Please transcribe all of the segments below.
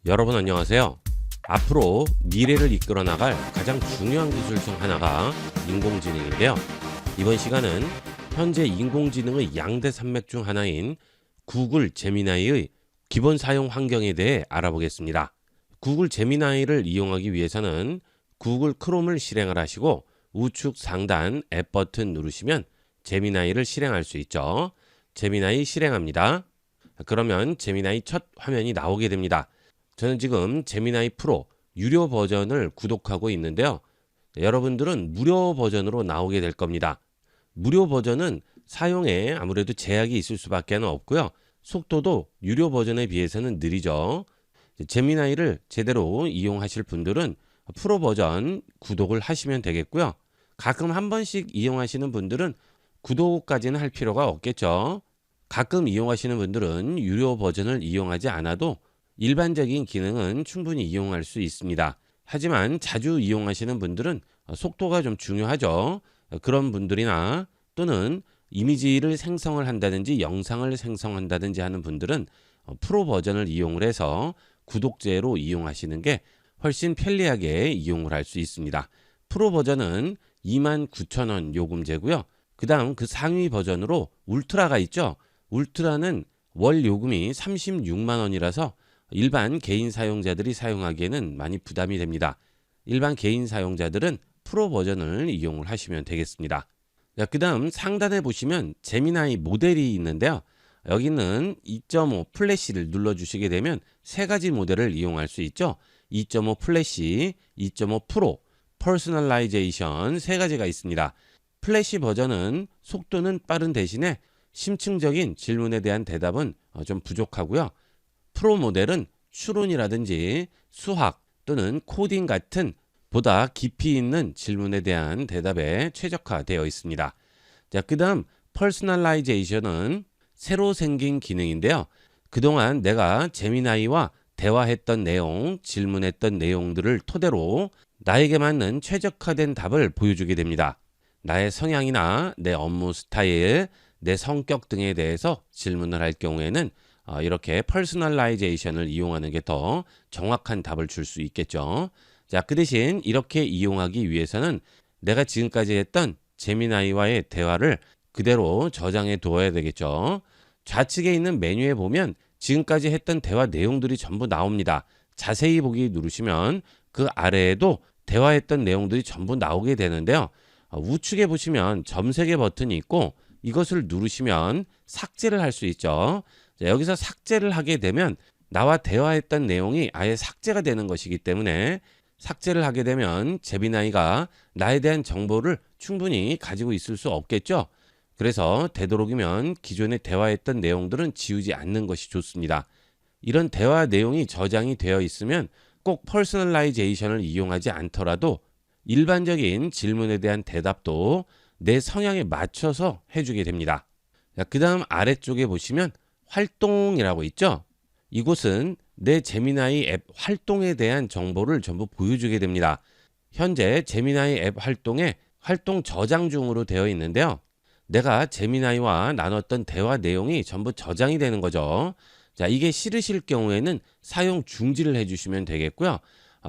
여러분 안녕하세요. 앞으로 미래를 이끌어 나갈 가장 중요한 기술 중 하나가 인공지능인데요. 이번 시간은 현재 인공지능의 양대 산맥 중 하나인 구글 제미나이의 기본 사용 환경에 대해 알아보겠습니다. 구글 제미나이를 이용하기 위해서는 구글 크롬을 실행을 하시고 우측 상단 앱 버튼 누르시면 제미나이를 실행할 수 있죠. 제미나이 실행합니다. 그러면 제미나이 첫 화면이 나오게 됩니다. 저는 지금 제미나이 프로 유료 버전을 구독하고 있는데요. 여러분들은 무료 버전으로 나오게 될 겁니다. 무료 버전은 사용에 아무래도 제약이 있을 수밖에 없고요. 속도도 유료 버전에 비해서는 느리죠. 제미나이를 제대로 이용하실 분들은 프로 버전 구독을 하시면 되겠고요. 가끔 한 번씩 이용하시는 분들은 구독까지는 할 필요가 없겠죠. 가끔 이용하시는 분들은 유료 버전을 이용하지 않아도 일반적인 기능은 충분히 이용할 수 있습니다. 하지만 자주 이용하시는 분들은 속도가 좀 중요하죠. 그런 분들이나 또는 이미지를 생성을 한다든지 영상을 생성한다든지 하는 분들은 프로 버전을 이용을 해서 구독제로 이용하시는 게 훨씬 편리하게 이용을 할 수 있습니다. 프로 버전은 29,000원 요금제고요. 그 다음 그 상위 버전으로 울트라가 있죠. 울트라는 월 요금이 36만 원이라서 일반 개인 사용자들이 사용하기에는 많이 부담이 됩니다. 일반 개인 사용자들은 프로 버전을 이용을 하시면 되겠습니다. 그 다음 상단에 보시면 제미나이 모델이 있는데요. 여기는 2.5 플래시를 눌러주시게 되면 세 가지 모델을 이용할 수 있죠. 2.5 플래시, 2.5 프로, 퍼스널라이제이션 세 가지가 있습니다. 플래시 버전은 속도는 빠른 대신에 심층적인 질문에 대한 대답은 좀 부족하고요. 프로 모델은 추론이라든지 수학 또는 코딩 같은 보다 깊이 있는 질문에 대한 대답에 최적화되어 있습니다. 자, 그다음 퍼스널라이제이션은 새로 생긴 기능인데요. 그동안 내가 제미나이와 대화했던 내용, 질문했던 내용들을 토대로 나에게 맞는 최적화된 답을 보여주게 됩니다. 나의 성향이나 내 업무 스타일, 내 성격 등에 대해서 질문을 할 경우에는 이렇게 퍼스널라이제이션을 이용하는 게 더 정확한 답을 줄 수 있겠죠. 자, 그 대신 이렇게 이용하기 위해서는 내가 지금까지 했던 제미나이와의 대화를 그대로 저장해 두어야 되겠죠. 좌측에 있는 메뉴에 보면 지금까지 했던 대화 내용들이 전부 나옵니다. 자세히 보기 누르시면 그 아래에도 대화했던 내용들이 전부 나오게 되는데요. 우측에 보시면 점색의 버튼이 있고 이것을 누르시면 삭제를 할 수 있죠. 자, 여기서 삭제를 하게 되면 나와 대화했던 내용이 아예 삭제가 되는 것이기 때문에 삭제를 하게 되면 제미나이가 나에 대한 정보를 충분히 가지고 있을 수 없겠죠. 그래서 되도록이면 기존에 대화했던 내용들은 지우지 않는 것이 좋습니다. 이런 대화 내용이 저장이 되어 있으면 꼭 퍼스널라이제이션을 이용하지 않더라도 일반적인 질문에 대한 대답도 내 성향에 맞춰서 해주게 됩니다. 그 다음 아래쪽에 보시면 활동이라고 있죠. 이곳은 내 제미나이 앱 활동에 대한 정보를 전부 보여주게 됩니다. 현재 제미나이 앱 활동에 활동 저장 중으로 되어 있는데요. 내가 제미나이와 나눴던 대화 내용이 전부 저장이 되는 거죠. 자, 이게 싫으실 경우에는 사용 중지를 해주시면 되겠고요.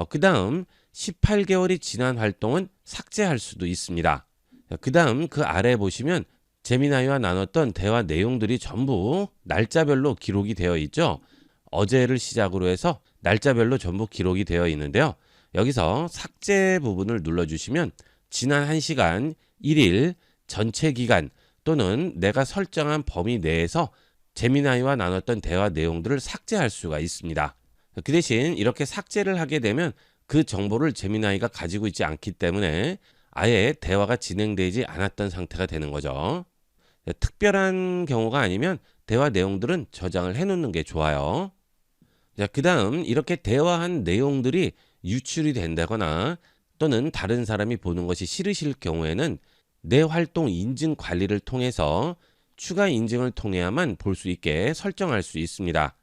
그 다음 18개월이 지난 활동은 삭제할 수도 있습니다. 그 다음 그 아래 보시면 제미나이와 나눴던 대화 내용들이 전부 날짜별로 기록이 되어 있죠. 어제를 시작으로 해서 날짜별로 전부 기록이 되어 있는데요. 여기서 삭제 부분을 눌러주시면 지난 1시간, 1일, 전체 기간 또는 내가 설정한 범위 내에서 제미나이와 나눴던 대화 내용들을 삭제할 수가 있습니다. 그 대신 이렇게 삭제를 하게 되면 그 정보를 제미나이가 가지고 있지 않기 때문에 아예 대화가 진행되지 않았던 상태가 되는 거죠. 특별한 경우가 아니면 대화 내용들은 저장을 해놓는 게 좋아요. 자, 그 다음 이렇게 대화한 내용들이 유출이 된다거나 또는 다른 사람이 보는 것이 싫으실 경우에는 내 활동 인증 관리를 통해서 추가 인증을 통해야만 볼 수 있게 설정할 수 있습니다.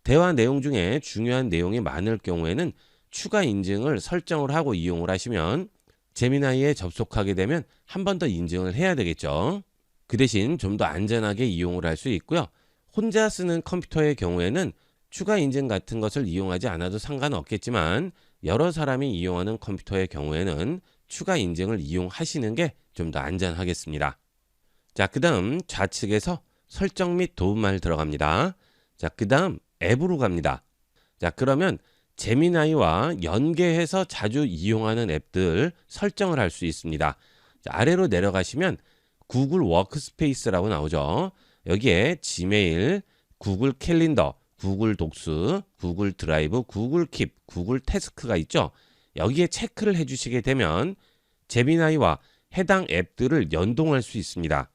대화 내용 중에 중요한 내용이 많을 경우에는 추가 인증을 설정을 하고 이용을 하시면 제미나이에 접속하게 되면 한 번 더 인증을 해야 되겠죠. 그 대신 좀 더 안전하게 이용을 할 수 있고요. 혼자 쓰는 컴퓨터의 경우에는 추가 인증 같은 것을 이용하지 않아도 상관없겠지만 여러 사람이 이용하는 컴퓨터의 경우에는 추가 인증을 이용하시는 게 좀 더 안전하겠습니다. 자, 그 다음 좌측에서 설정 및 도움말 들어갑니다. 자, 그 다음 앱으로 갑니다. 자, 그러면 제미나이와 연계해서 자주 이용하는 앱들 설정을 할 수 있습니다. 자, 아래로 내려가시면 구글 워크스페이스라고 나오죠. 여기에 지메일, 구글 캘린더, 구글 독스, 구글 드라이브, 구글 킵, 구글 태스크가 있죠. 여기에 체크를 해주시게 되면 제미나이와 해당 앱들을 연동할 수 있습니다.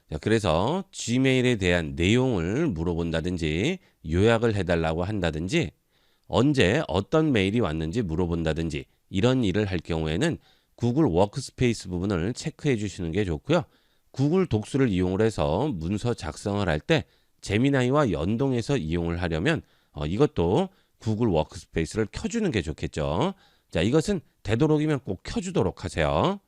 자, 그래서 지메일에 대한 내용을 물어본다든지 요약을 해달라고 한다든지 언제 어떤 메일이 왔는지 물어본다든지 이런 일을 할 경우에는 구글 워크스페이스 부분을 체크해 주시는 게 좋고요. 구글 독스를 이용을 해서 문서 작성을 할 때 제미나이와 연동해서 이용을 하려면 이것도 구글 워크스페이스를 켜주는 게 좋겠죠. 자, 이것은 되도록이면 꼭 켜주도록 하세요.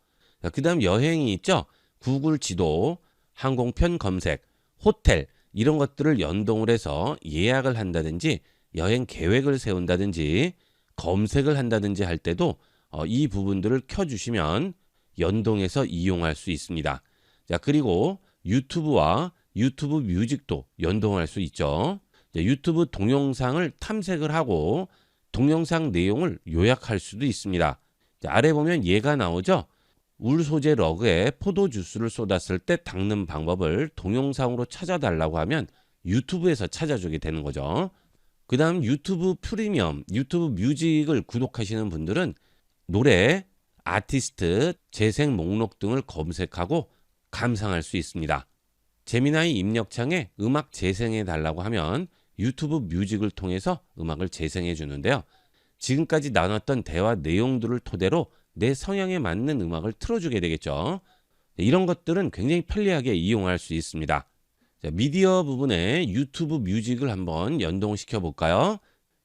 그 다음 여행이 있죠. 구글 지도, 항공편 검색, 호텔 이런 것들을 연동을 해서 예약을 한다든지 여행 계획을 세운다든지 검색을 한다든지 할 때도 이 부분들을 켜주시면 연동해서 이용할 수 있습니다. 자, 그리고 유튜브와 유튜브 뮤직도 연동할 수 있죠. 자, 유튜브 동영상을 탐색을 하고 동영상 내용을 요약할 수도 있습니다. 자, 아래 보면 얘가 나오죠. 울 소재 러그에 포도 주스를 쏟았을 때 닦는 방법을 동영상으로 찾아달라고 하면 유튜브에서 찾아주게 되는 거죠. 그 다음 유튜브 프리미엄, 유튜브 뮤직을 구독하시는 분들은 노래, 아티스트, 재생 목록 등을 검색하고 감상할 수 있습니다. 제미나이 입력창에 음악 재생해 달라고 하면 유튜브 뮤직을 통해서 음악을 재생해 주는데요. 지금까지 나눴던 대화 내용들을 토대로 내 성향에 맞는 음악을 틀어주게 되겠죠. 이런 것들은 굉장히 편리하게 이용할 수 있습니다. 자, 미디어 부분에 유튜브 뮤직을 한번 연동시켜 볼까요?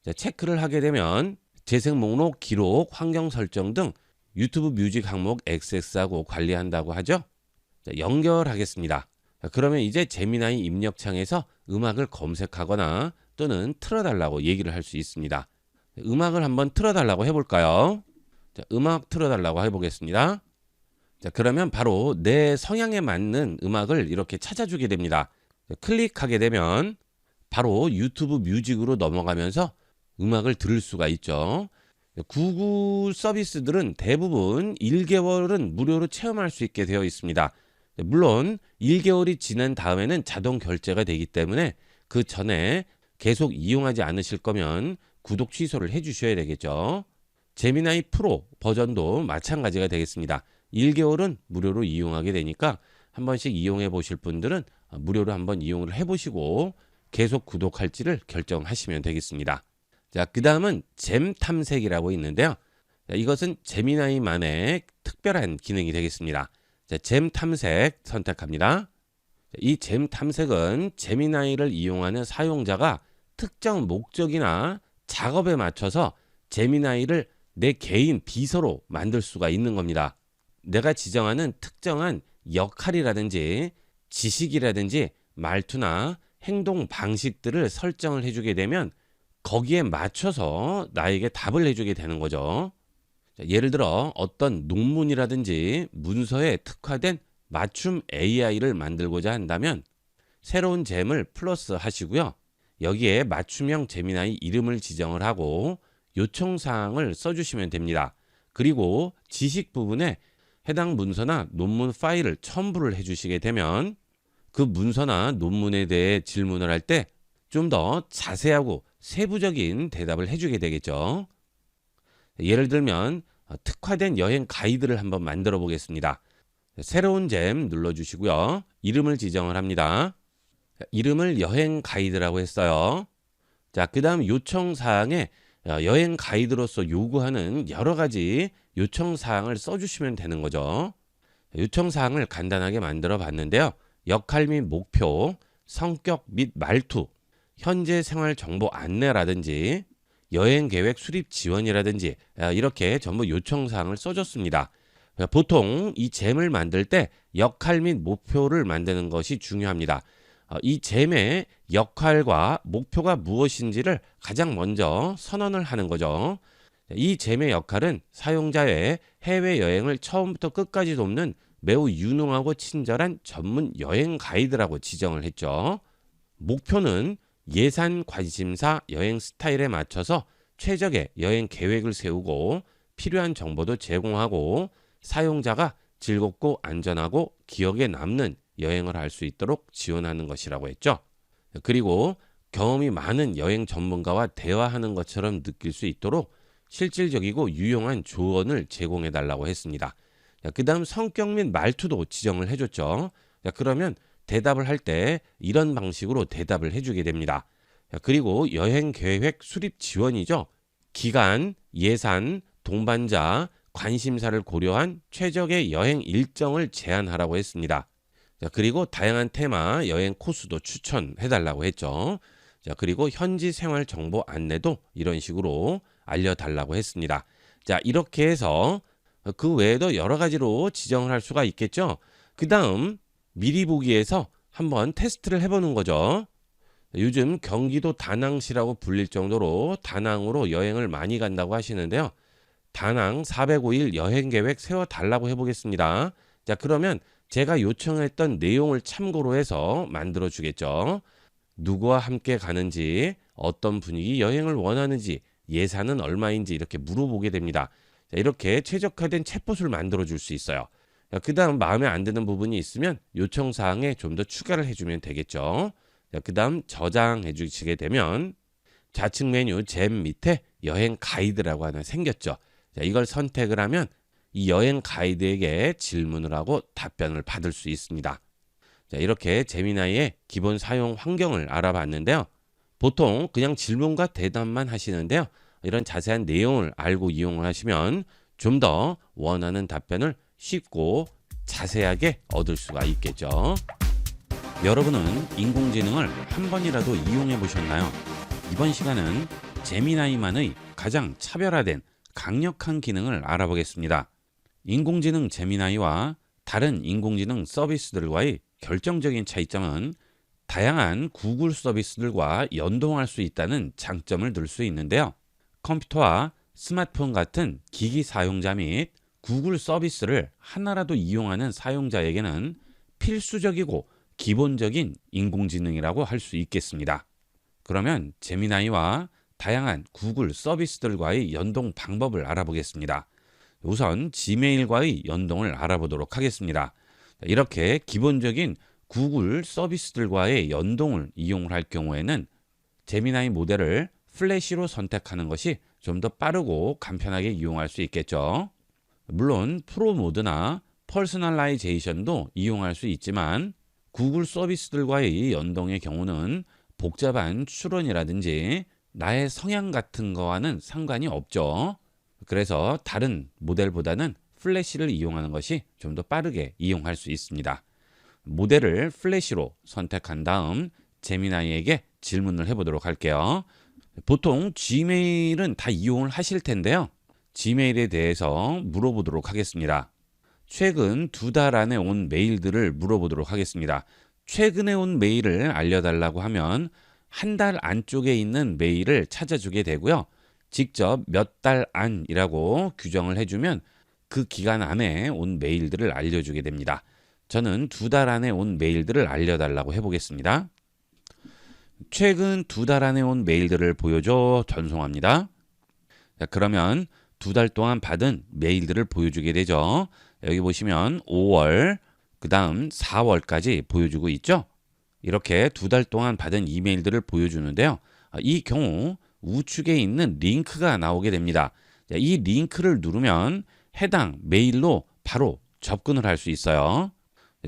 자, 체크를 하게 되면 재생 목록, 기록, 환경 설정 등 유튜브 뮤직 항목 XX하고 관리한다고 하죠. 자, 연결하겠습니다. 자, 그러면 이제 제미나이 입력창에서 음악을 검색하거나 또는 틀어달라고 얘기를 할 수 있습니다. 음악을 한번 틀어달라고 해볼까요? 자, 음악 틀어달라고 해보겠습니다. 자, 그러면 바로 내 성향에 맞는 음악을 이렇게 찾아주게 됩니다. 자, 클릭하게 되면 바로 유튜브 뮤직으로 넘어가면서 음악을 들을 수가 있죠. 구글 서비스들은 대부분 1개월은 무료로 체험할 수 있게 되어 있습니다. 물론 1개월이 지난 다음에는 자동 결제가 되기 때문에 그 전에 계속 이용하지 않으실 거면 구독 취소를 해주셔야 되겠죠. 제미나이 프로 버전도 마찬가지가 되겠습니다. 1개월은 무료로 이용하게 되니까 한 번씩 이용해 보실 분들은 무료로 한번 이용을 해보시고 계속 구독할지를 결정하시면 되겠습니다. 자, 그 다음은 잼 탐색이라고 있는데요. 자, 이것은 제미나이만의 특별한 기능이 되겠습니다. 자, 잼 탐색 선택합니다. 이 잼 탐색은 제미나이를 이용하는 사용자가 특정 목적이나 작업에 맞춰서 제미나이를 내 개인 비서로 만들 수가 있는 겁니다. 내가 지정하는 특정한 역할이라든지 지식이라든지 말투나 행동 방식들을 설정을 해주게 되면 거기에 맞춰서 나에게 답을 해주게 되는 거죠. 예를 들어 어떤 논문이라든지 문서에 특화된 맞춤 AI를 만들고자 한다면 새로운 잼을 플러스 하시고요. 여기에 맞춤형 제미나이 이름을 지정을 하고 요청사항을 써주시면 됩니다. 그리고 지식 부분에 해당 문서나 논문 파일을 첨부를 해주시게 되면 그 문서나 논문에 대해 질문을 할 때 좀 더 자세하고 세부적인 대답을 해주게 되겠죠. 예를 들면 특화된 여행 가이드를 한번 만들어 보겠습니다. 새로운 잼 눌러주시고요. 이름을 지정을 합니다. 이름을 여행 가이드라고 했어요. 자, 그 다음 요청사항에 여행 가이드로서 요구하는 여러 가지 요청사항을 써주시면 되는 거죠. 요청사항을 간단하게 만들어 봤는데요. 역할 및 목표, 성격 및 말투, 현재 생활 정보 안내라든지 여행 계획 수립 지원이라든지 이렇게 전부 요청사항을 써줬습니다. 보통 이 잼을 만들 때 역할 및 목표를 만드는 것이 중요합니다. 이 잼의 역할과 목표가 무엇인지를 가장 먼저 선언을 하는 거죠. 이 잼의 역할은 사용자의 해외여행을 처음부터 끝까지 돕는 매우 유능하고 친절한 전문 여행 가이드라고 지정을 했죠. 목표는 예산, 관심사, 여행 스타일에 맞춰서 최적의 여행 계획을 세우고 필요한 정보도 제공하고 사용자가 즐겁고 안전하고 기억에 남는 여행을 할 수 있도록 지원하는 것이라고 했죠. 그리고 경험이 많은 여행 전문가와 대화하는 것처럼 느낄 수 있도록 실질적이고 유용한 조언을 제공해 달라고 했습니다. 그 다음 성격 및 말투도 지정을 해줬죠. 그러면 대답을 할 때 이런 방식으로 대답을 해주게 됩니다. 그리고 여행 계획 수립 지원이죠. 기간, 예산, 동반자, 관심사를 고려한 최적의 여행 일정을 제안하라고 했습니다. 그리고 다양한 테마 여행 코스도 추천해 달라고 했죠. 그리고 현지 생활 정보 안내도 이런 식으로 알려달라고 했습니다. 이렇게 해서 그 외에도 여러 가지로 지정을 할 수가 있겠죠. 그 다음 미리 보기에서 한번 테스트를 해보는 거죠. 요즘 경기도 다낭시라고 불릴 정도로 다낭으로 여행을 많이 간다고 하시는데요. 다낭 405일 여행 계획 세워달라고 해보겠습니다. 그러면 제가 요청했던 내용을 참고로 해서 만들어 주겠죠. 누구와 함께 가는지, 어떤 분위기 여행을 원하는지, 예산은 얼마인지 이렇게 물어보게 됩니다. 이렇게 최적화된 챗봇을 만들어 줄 수 있어요. 그 다음 마음에 안 드는 부분이 있으면 요청사항에 좀 더 추가를 해주면 되겠죠. 그 다음 저장해 주시게 되면 좌측 메뉴 잼 밑에 여행 가이드라고 하나 생겼죠. 이걸 선택을 하면 이 여행 가이드에게 질문을 하고 답변을 받을 수 있습니다. 이렇게 제미나이의 기본 사용 환경을 알아봤는데요. 보통 그냥 질문과 대답만 하시는데요. 이런 자세한 내용을 알고 이용을 하시면 좀 더 원하는 답변을 쉽고 자세하게 얻을 수가 있겠죠. 여러분은 인공지능을 한 번이라도 이용해 보셨나요? 이번 시간은 제미나이만의 가장 차별화된 강력한 기능을 알아보겠습니다. 인공지능 제미나이와 다른 인공지능 서비스들과의 결정적인 차이점은 다양한 구글 서비스들과 연동할 수 있다는 장점을 들 수 있는데요. 컴퓨터와 스마트폰 같은 기기 사용자 및 구글 서비스를 하나라도 이용하는 사용자에게는 필수적이고 기본적인 인공지능이라고 할 수 있겠습니다. 그러면 제미나이와 다양한 구글 서비스들과의 연동 방법을 알아보겠습니다. 우선 지메일과의 연동을 알아보도록 하겠습니다. 이렇게 기본적인 구글 서비스들과의 연동을 이용할 경우에는 제미나이 모델을 플래시로 선택하는 것이 좀 더 빠르고 간편하게 이용할 수 있겠죠. 물론 프로 모드나 퍼스널라이제이션도 이용할 수 있지만 구글 서비스들과의 연동의 경우는 복잡한 추론이라든지 나의 성향 같은 거와는 상관이 없죠. 그래서 다른 모델보다는 플래시를 이용하는 것이 좀 더 빠르게 이용할 수 있습니다. 모델을 플래시로 선택한 다음 제미나이에게 질문을 해보도록 할게요. 보통 지메일은 다 이용을 하실 텐데요. 지메일에 대해서 물어보도록 하겠습니다. 최근 2달 안에 온 메일들을 물어보도록 하겠습니다. 최근에 온 메일을 알려달라고 하면 한 달 안쪽에 있는 메일을 찾아주게 되고요. 직접 몇 달 안이라고 규정을 해주면 그 기간 안에 온 메일들을 알려주게 됩니다. 저는 2달 안에 온 메일들을 알려달라고 해보겠습니다. 최근 2달 안에 온 메일들을 보여줘. 전송합니다. 그러면 2달 동안 받은 메일들을 보여주게 되죠. 여기 보시면 5월, 그 다음 4월까지 보여주고 있죠. 이렇게 2달 동안 받은 이메일들을 보여주는데요. 이 경우 우측에 있는 링크가 나오게 됩니다. 이 링크를 누르면 해당 메일로 바로 접근을 할 수 있어요.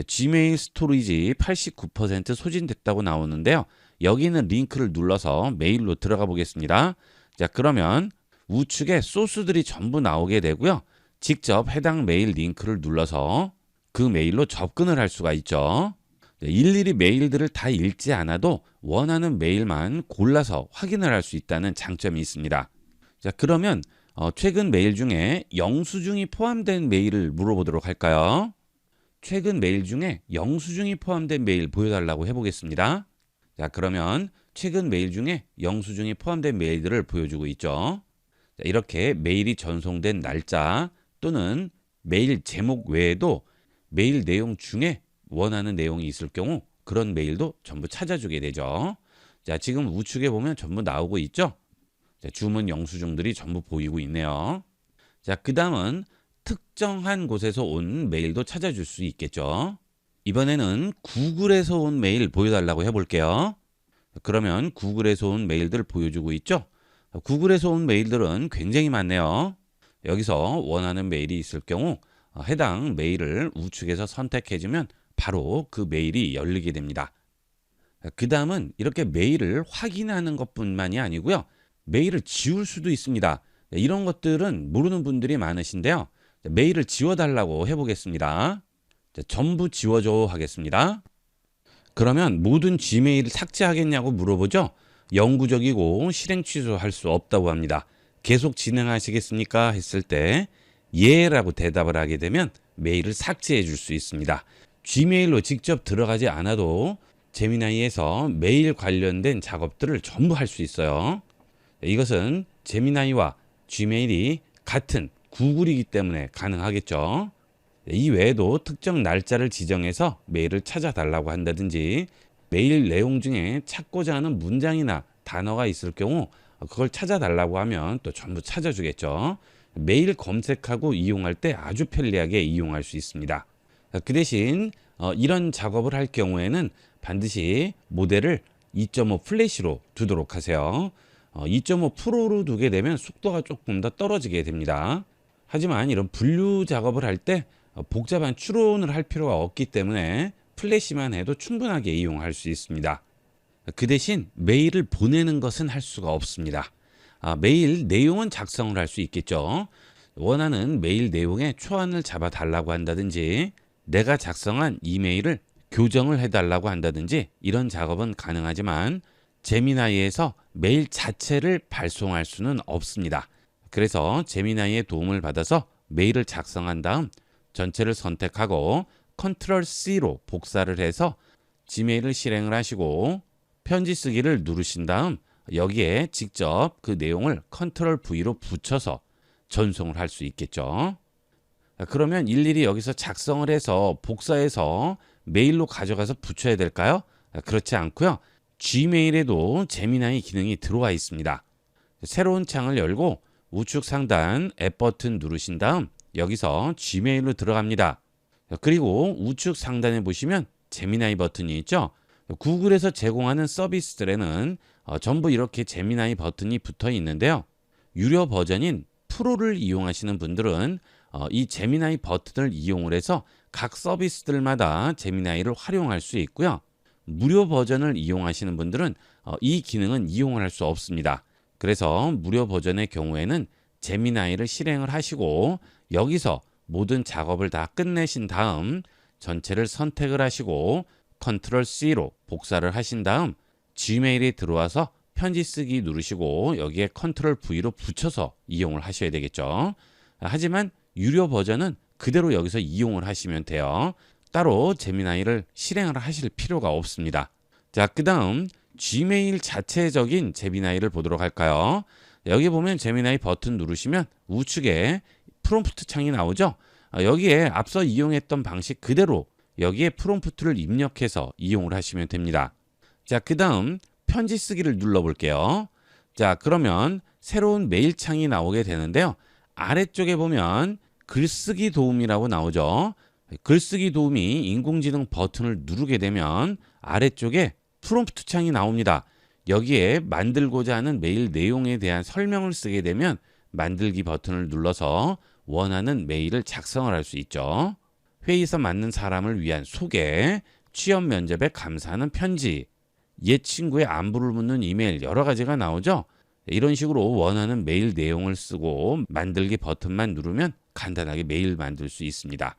지메일 스토리지 89% 소진됐다고 나오는데요. 여기 있는 링크를 눌러서 메일로 들어가 보겠습니다. 그러면 우측에 소스들이 전부 나오게 되고요. 직접 해당 메일 링크를 눌러서 그 메일로 접근을 할 수가 있죠. 일일이 메일들을 다 읽지 않아도 원하는 메일만 골라서 확인을 할 수 있다는 장점이 있습니다. 그러면 최근 메일 중에 영수증이 포함된 메일을 물어보도록 할까요? 최근 메일 중에 영수증이 포함된 메일 보여달라고 해보겠습니다. 자, 그러면 최근 메일 중에 영수증이 포함된 메일들을 보여주고 있죠. 자, 이렇게 메일이 전송된 날짜 또는 메일 제목 외에도 메일 내용 중에 원하는 내용이 있을 경우 그런 메일도 전부 찾아주게 되죠. 자, 지금 우측에 보면 전부 나오고 있죠. 자, 주문 영수증들이 전부 보이고 있네요. 자, 그 다음은 특정한 곳에서 온 메일도 찾아줄 수 있겠죠. 이번에는 구글에서 온 메일 보여달라고 해볼게요. 그러면 구글에서 온 메일들 보여주고 있죠. 구글에서 온 메일들은 굉장히 많네요. 여기서 원하는 메일이 있을 경우 해당 메일을 우측에서 선택해주면 바로 그 메일이 열리게 됩니다. 그 다음은 이렇게 메일을 확인하는 것뿐만이 아니고요. 메일을 지울 수도 있습니다. 이런 것들은 모르는 분들이 많으신데요. 메일을 지워달라고 해보겠습니다. 전부 지워줘 하겠습니다. 그러면 모든 G메일을 삭제하겠냐고 물어보죠. 영구적이고 실행 취소할 수 없다고 합니다. 계속 진행하시겠습니까? 했을 때 예라고 대답을 하게 되면 메일을 삭제해 줄 수 있습니다. G메일로 직접 들어가지 않아도 제미나이에서 메일 관련된 작업들을 전부 할 수 있어요. 이것은 제미나이와 G메일이 같은 구글이기 때문에 가능하겠죠. 이 외에도 특정 날짜를 지정해서 메일을 찾아달라고 한다든지 메일 내용 중에 찾고자 하는 문장이나 단어가 있을 경우 그걸 찾아달라고 하면 또 전부 찾아주겠죠. 메일 검색하고 이용할 때 아주 편리하게 이용할 수 있습니다. 그 대신 이런 작업을 할 경우에는 반드시 모델을 2.5 플래시로 두도록 하세요. 2.5 프로로 두게 되면 속도가 조금 더 떨어지게 됩니다. 하지만 이런 분류 작업을 할 때 복잡한 추론을 할 필요가 없기 때문에 플래시만 해도 충분하게 이용할 수 있습니다. 그 대신 메일을 보내는 것은 할 수가 없습니다. 메일 내용은 작성을 할 수 있겠죠. 원하는 메일 내용에 초안을 잡아 달라고 한다든지 내가 작성한 이메일을 교정을 해달라고 한다든지 이런 작업은 가능하지만 제미나이에서 메일 자체를 발송할 수는 없습니다. 그래서 제미나이의 도움을 받아서 메일을 작성한 다음 전체를 선택하고 컨트롤 C로 복사를 해서 지메일을 실행을 하시고 편지 쓰기를 누르신 다음 여기에 직접 그 내용을 컨트롤 V로 붙여서 전송을 할 수 있겠죠. 그러면 일일이 여기서 작성을 해서 복사해서 메일로 가져가서 붙여야 될까요? 그렇지 않고요. G메일에도 제미나이 기능이 들어와 있습니다. 새로운 창을 열고 우측 상단 앱 버튼 누르신 다음 여기서 G메일로 들어갑니다. 그리고 우측 상단에 보시면 제미나이 버튼이 있죠. 구글에서 제공하는 서비스들에는 전부 이렇게 제미나이 버튼이 붙어 있는데요. 유료 버전인 프로를 이용하시는 분들은 이 제미나이 버튼을 이용을 해서 각 서비스들마다 제미나이를 활용할 수 있고요. 무료 버전을 이용하시는 분들은 이 기능은 이용을 할 수 없습니다. 그래서 무료 버전의 경우에는 제미나이를 실행을 하시고 여기서 모든 작업을 다 끝내신 다음 전체를 선택을 하시고 컨트롤 C로 복사를 하신 다음 G메일에 들어와서 편지 쓰기 누르시고 여기에 컨트롤 V로 붙여서 이용을 하셔야 되겠죠. 하지만 유료 버전은 그대로 여기서 이용을 하시면 돼요. 따로 제미나이를 실행을 하실 필요가 없습니다. 자, 그 다음 G메일 자체적인 제미나이를 보도록 할까요? 여기 보면 제미나이 버튼 누르시면 우측에 프롬프트 창이 나오죠. 여기에 앞서 이용했던 방식 그대로 여기에 프롬프트를 입력해서 이용을 하시면 됩니다. 자, 그 다음 편지 쓰기를 눌러볼게요. 자, 그러면 새로운 메일 창이 나오게 되는데요. 아래쪽에 보면 글쓰기 도움이라고 나오죠. 글쓰기 도우미 인공지능 버튼을 누르게 되면 아래쪽에 프롬프트 창이 나옵니다. 여기에 만들고자 하는 메일 내용에 대한 설명을 쓰게 되면 만들기 버튼을 눌러서 원하는 메일을 작성을 할 수 있죠. 회의에서 맞는 사람을 위한 소개, 취업 면접에 감사하는 편지, 옛 친구의 안부를 묻는 이메일 여러 가지가 나오죠. 이런 식으로 원하는 메일 내용을 쓰고 만들기 버튼만 누르면 간단하게 메일 만들 수 있습니다.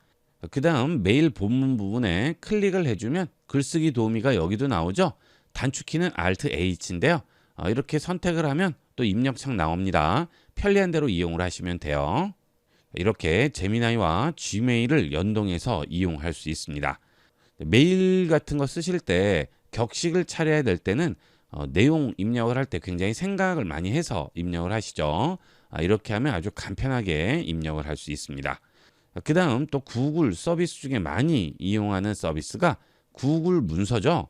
그 다음 메일 본문 부분에 클릭을 해주면 글쓰기 도우미가 여기도 나오죠. 단축키는 Alt H인데요. 이렇게 선택을 하면 또 입력창 나옵니다. 편리한 대로 이용을 하시면 돼요. 이렇게 제미나이와 지메일을 연동해서 이용할 수 있습니다. 메일 같은 거 쓰실 때 격식을 차려야 될 때는 내용 입력을 할 때 굉장히 생각을 많이 해서 입력을 하시죠. 이렇게 하면 아주 간편하게 입력을 할 수 있습니다. 그 다음 또 구글 서비스 중에 많이 이용하는 서비스가 구글 문서죠.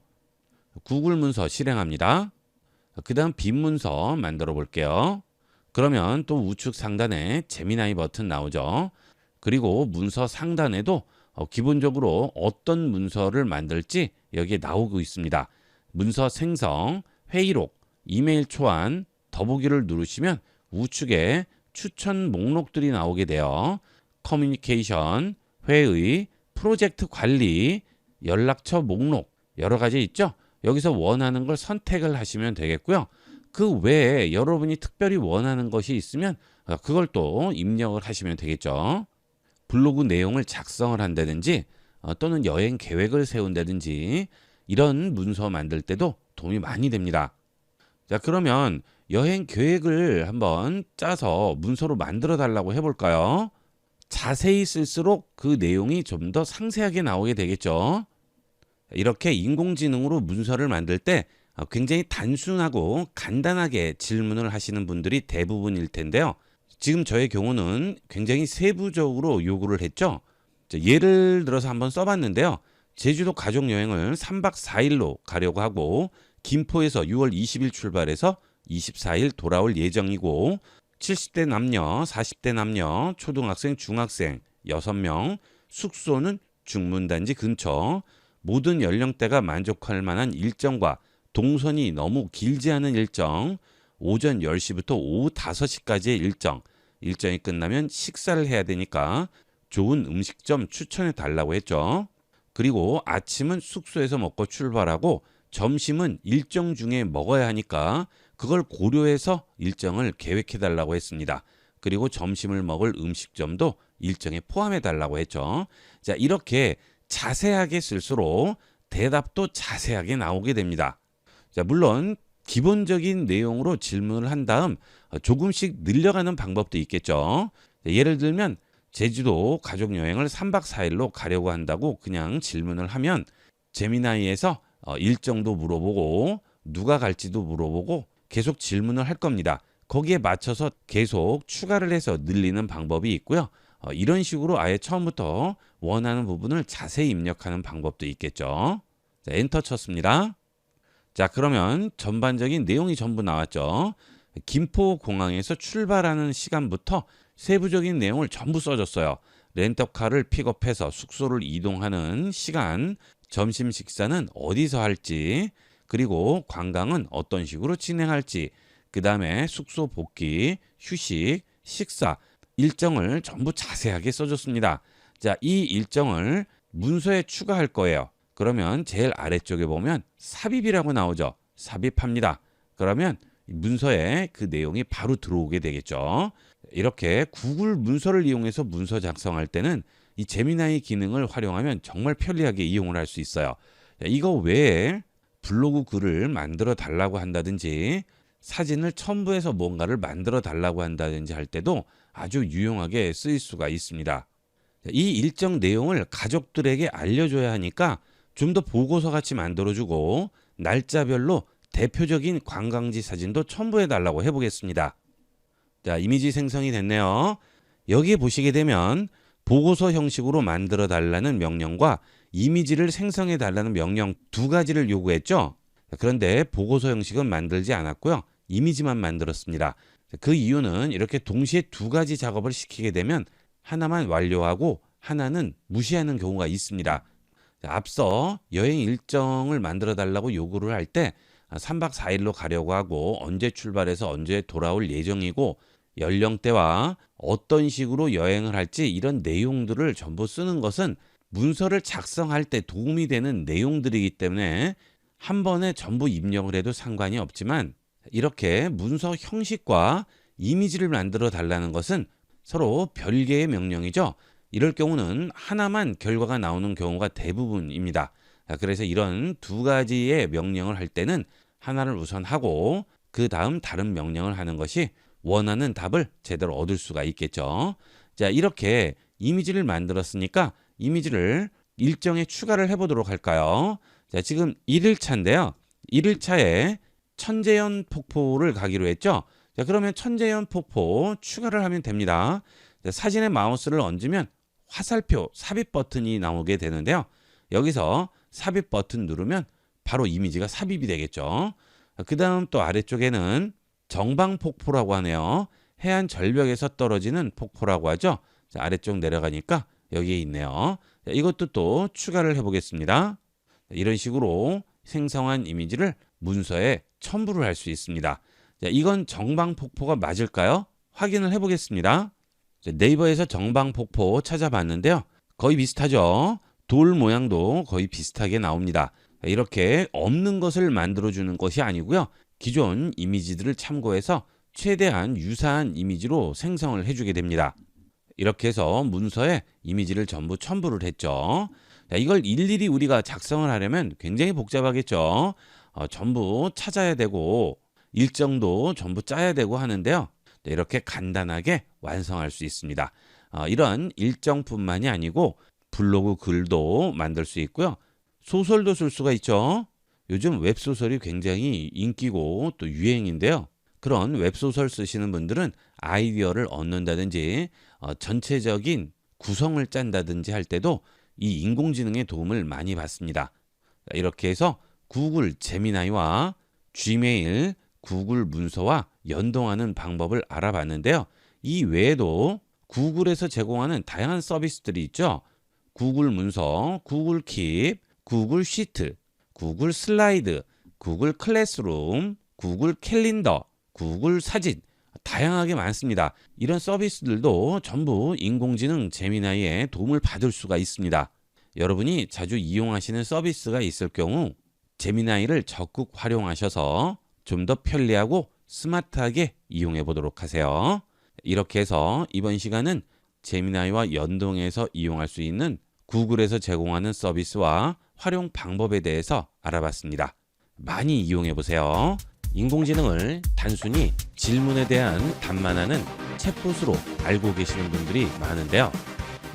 구글 문서 실행합니다. 그 다음 빈 문서 만들어 볼게요. 그러면 또 우측 상단에 제미나이 버튼 나오죠. 그리고 문서 상단에도 기본적으로 어떤 문서를 만들지 여기에 나오고 있습니다. 문서 생성, 회의록, 이메일 초안, 더보기를 누르시면 우측에 추천 목록들이 나오게 돼요. 커뮤니케이션, 회의, 프로젝트 관리, 연락처 목록 여러 가지 있죠. 여기서 원하는 걸 선택을 하시면 되겠고요. 그 외에 여러분이 특별히 원하는 것이 있으면 그걸 또 입력을 하시면 되겠죠. 블로그 내용을 작성을 한다든지 또는 여행 계획을 세운다든지 이런 문서 만들 때도 도움이 많이 됩니다. 자, 그러면 여행 계획을 한번 짜서 문서로 만들어 달라고 해볼까요? 자세히 쓸수록 그 내용이 좀 더 상세하게 나오게 되겠죠. 이렇게 인공지능으로 문서를 만들 때 굉장히 단순하고 간단하게 질문을 하시는 분들이 대부분일 텐데요. 지금 저의 경우는 굉장히 세부적으로 요구를 했죠. 예를 들어서 한번 써봤는데요. 제주도 가족여행을 3박 4일로 가려고 하고 김포에서 6월 20일 출발해서 24일 돌아올 예정이고 70대 남녀, 40대 남녀, 초등학생, 중학생 6명, 숙소는 중문단지 근처, 모든 연령대가 만족할 만한 일정과 동선이 너무 길지 않은 일정, 오전 10시부터 오후 5시까지의 일정이 끝나면 식사를 해야 되니까 좋은 음식점 추천해 달라고 했죠. 그리고 아침은 숙소에서 먹고 출발하고 점심은 일정 중에 먹어야 하니까 그걸 고려해서 일정을 계획해 달라고 했습니다. 그리고 점심을 먹을 음식점도 일정에 포함해 달라고 했죠. 자, 이렇게 자세하게 쓸수록 대답도 자세하게 나오게 됩니다. 자, 물론 기본적인 내용으로 질문을 한 다음 조금씩 늘려가는 방법도 있겠죠. 예를 들면 제주도 가족여행을 3박 4일로 가려고 한다고 그냥 질문을 하면 제미나이에서 일정도 물어보고 누가 갈지도 물어보고 계속 질문을 할 겁니다. 거기에 맞춰서 계속 추가를 해서 늘리는 방법이 있고요. 이런 식으로 아예 처음부터 원하는 부분을 자세히 입력하는 방법도 있겠죠. 자, 엔터 쳤습니다. 자, 그러면 전반적인 내용이 전부 나왔죠. 김포공항에서 출발하는 시간부터 세부적인 내용을 전부 써줬어요. 렌터카를 픽업해서 숙소를 이동하는 시간, 점심 식사는 어디서 할지, 그리고 관광은 어떤 식으로 진행할지, 그 다음에 숙소 복귀, 휴식, 식사, 일정을 전부 자세하게 써줬습니다. 자, 이 일정을 문서에 추가할 거예요. 그러면 제일 아래쪽에 보면 삽입이라고 나오죠. 삽입합니다. 그러면 문서에 그 내용이 바로 들어오게 되겠죠. 이렇게 구글 문서를 이용해서 문서 작성할 때는 이 제미나이 기능을 활용하면 정말 편리하게 이용을 할 수 있어요. 이거 외에 블로그 글을 만들어 달라고 한다든지 사진을 첨부해서 뭔가를 만들어 달라고 한다든지 할 때도 아주 유용하게 쓰일 수가 있습니다. 이 일정 내용을 가족들에게 알려줘야 하니까 좀 더 보고서 같이 만들어주고 날짜별로 대표적인 관광지 사진도 첨부해 달라고 해보겠습니다. 자, 이미지 생성이 됐네요. 여기에 보시게 되면 보고서 형식으로 만들어 달라는 명령과 이미지를 생성해 달라는 명령 두 가지를 요구했죠. 그런데 보고서 형식은 만들지 않았고요. 이미지만 만들었습니다. 그 이유는 이렇게 동시에 두 가지 작업을 시키게 되면 하나만 완료하고 하나는 무시하는 경우가 있습니다. 앞서 여행 일정을 만들어 달라고 요구를 할 때 3박 4일로 가려고 하고 언제 출발해서 언제 돌아올 예정이고 연령대와 어떤 식으로 여행을 할지 이런 내용들을 전부 쓰는 것은 문서를 작성할 때 도움이 되는 내용들이기 때문에 한 번에 전부 입력을 해도 상관이 없지만 이렇게 문서 형식과 이미지를 만들어 달라는 것은 서로 별개의 명령이죠. 이럴 경우는 하나만 결과가 나오는 경우가 대부분입니다. 그래서 이런 두 가지의 명령을 할 때는 하나를 우선 하고 그 다음 다른 명령을 하는 것이 원하는 답을 제대로 얻을 수가 있겠죠. 자, 이렇게 이미지를 만들었으니까 이미지를 일정에 추가를 해보도록 할까요? 자, 지금 1일차인데요. 1일차에 천재연 폭포를 가기로 했죠. 자, 그러면 천재연 폭포 추가를 하면 됩니다. 자, 사진에 마우스를 얹으면 화살표 삽입 버튼이 나오게 되는데요. 여기서 삽입 버튼 누르면 바로 이미지가 삽입이 되겠죠. 그 다음 또 아래쪽에는 정방폭포라고 하네요. 해안 절벽에서 떨어지는 폭포라고 하죠. 자, 아래쪽 내려가니까 여기에 있네요. 자, 이것도 또 추가를 해보겠습니다. 이런 식으로 생성한 이미지를 문서에 첨부를 할 수 있습니다. 자, 이건 정방폭포가 맞을까요? 확인을 해보겠습니다. 자, 네이버에서 정방폭포 찾아봤는데요. 거의 비슷하죠. 돌 모양도 거의 비슷하게 나옵니다. 이렇게 없는 것을 만들어주는 것이 아니고요. 기존 이미지들을 참고해서 최대한 유사한 이미지로 생성을 해주게 됩니다. 이렇게 해서 문서에 이미지를 전부 첨부를 했죠. 자, 이걸 일일이 우리가 작성을 하려면 굉장히 복잡하겠죠. 전부 찾아야 되고 일정도 전부 짜야 되고 하는데요. 이렇게 간단하게 완성할 수 있습니다. 이런 일정뿐만이 아니고 블로그 글도 만들 수 있고요. 소설도 쓸 수가 있죠. 요즘 웹소설이 굉장히 인기고 또 유행인데요. 그런 웹소설 쓰시는 분들은 아이디어를 얻는다든지 전체적인 구성을 짠다든지 할 때도 이 인공지능의 도움을 많이 받습니다. 이렇게 해서 구글 제미나이와 지메일, 구글 문서와 연동하는 방법을 알아봤는데요. 이 외에도 구글에서 제공하는 다양한 서비스들이 있죠. 구글 문서, 구글 킵, 구글 시트, 구글 슬라이드, 구글 클래스룸, 구글 캘린더, 구글 사진, 다양하게 많습니다. 이런 서비스들도 전부 인공지능 제미나이의 도움을 받을 수가 있습니다. 여러분이 자주 이용하시는 서비스가 있을 경우 제미나이를 적극 활용하셔서 좀 더 편리하고 스마트하게 이용해 보도록 하세요. 이렇게 해서 이번 시간은 제미나이와 연동해서 이용할 수 있는 구글에서 제공하는 서비스와 활용 방법에 대해서 알아봤습니다. 많이 이용해 보세요. 인공지능을 단순히 질문에 대한 답만하는 챗봇으로 알고 계시는 분들이 많은데요.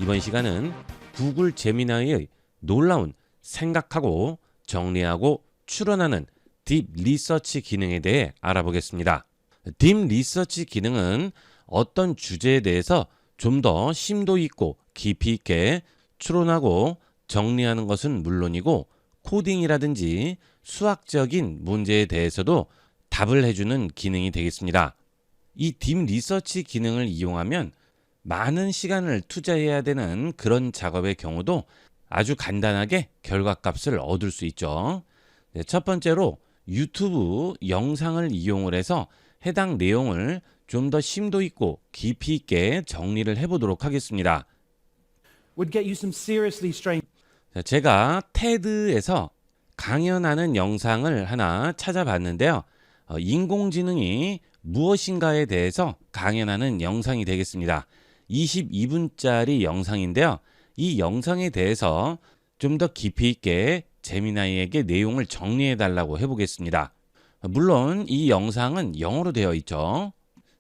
이번 시간은 구글 제미나이의 놀라운 생각하고 정리하고 추론하는 딥 리서치 기능에 대해 알아보겠습니다. 딥 리서치 기능은 어떤 주제에 대해서 좀 더 심도 있고 깊이 있게 추론하고 정리하는 것은 물론이고 코딩이라든지 수학적인 문제에 대해서도 답을 해주는 기능이 되겠습니다. 이 딥 리서치 기능을 이용하면 많은 시간을 투자해야 되는 그런 작업의 경우도 아주 간단하게 결과값을 얻을 수 있죠. 네, 첫 번째로 유튜브 영상을 이용을 해서 해당 내용을 좀 더 심도 있고 깊이 있게 정리를 해보도록 하겠습니다. would get you some seriously strange. 제가 테드에서 강연하는 영상을 하나 찾아봤는데요. 인공지능이 무엇인가에 대해서 강연하는 영상이 되겠습니다. 22분짜리 영상인데요. 이 영상에 대해서 좀 더 깊이 있게 제미나이에게 내용을 정리해 달라고 해보겠습니다. 물론 이 영상은 영어로 되어 있죠.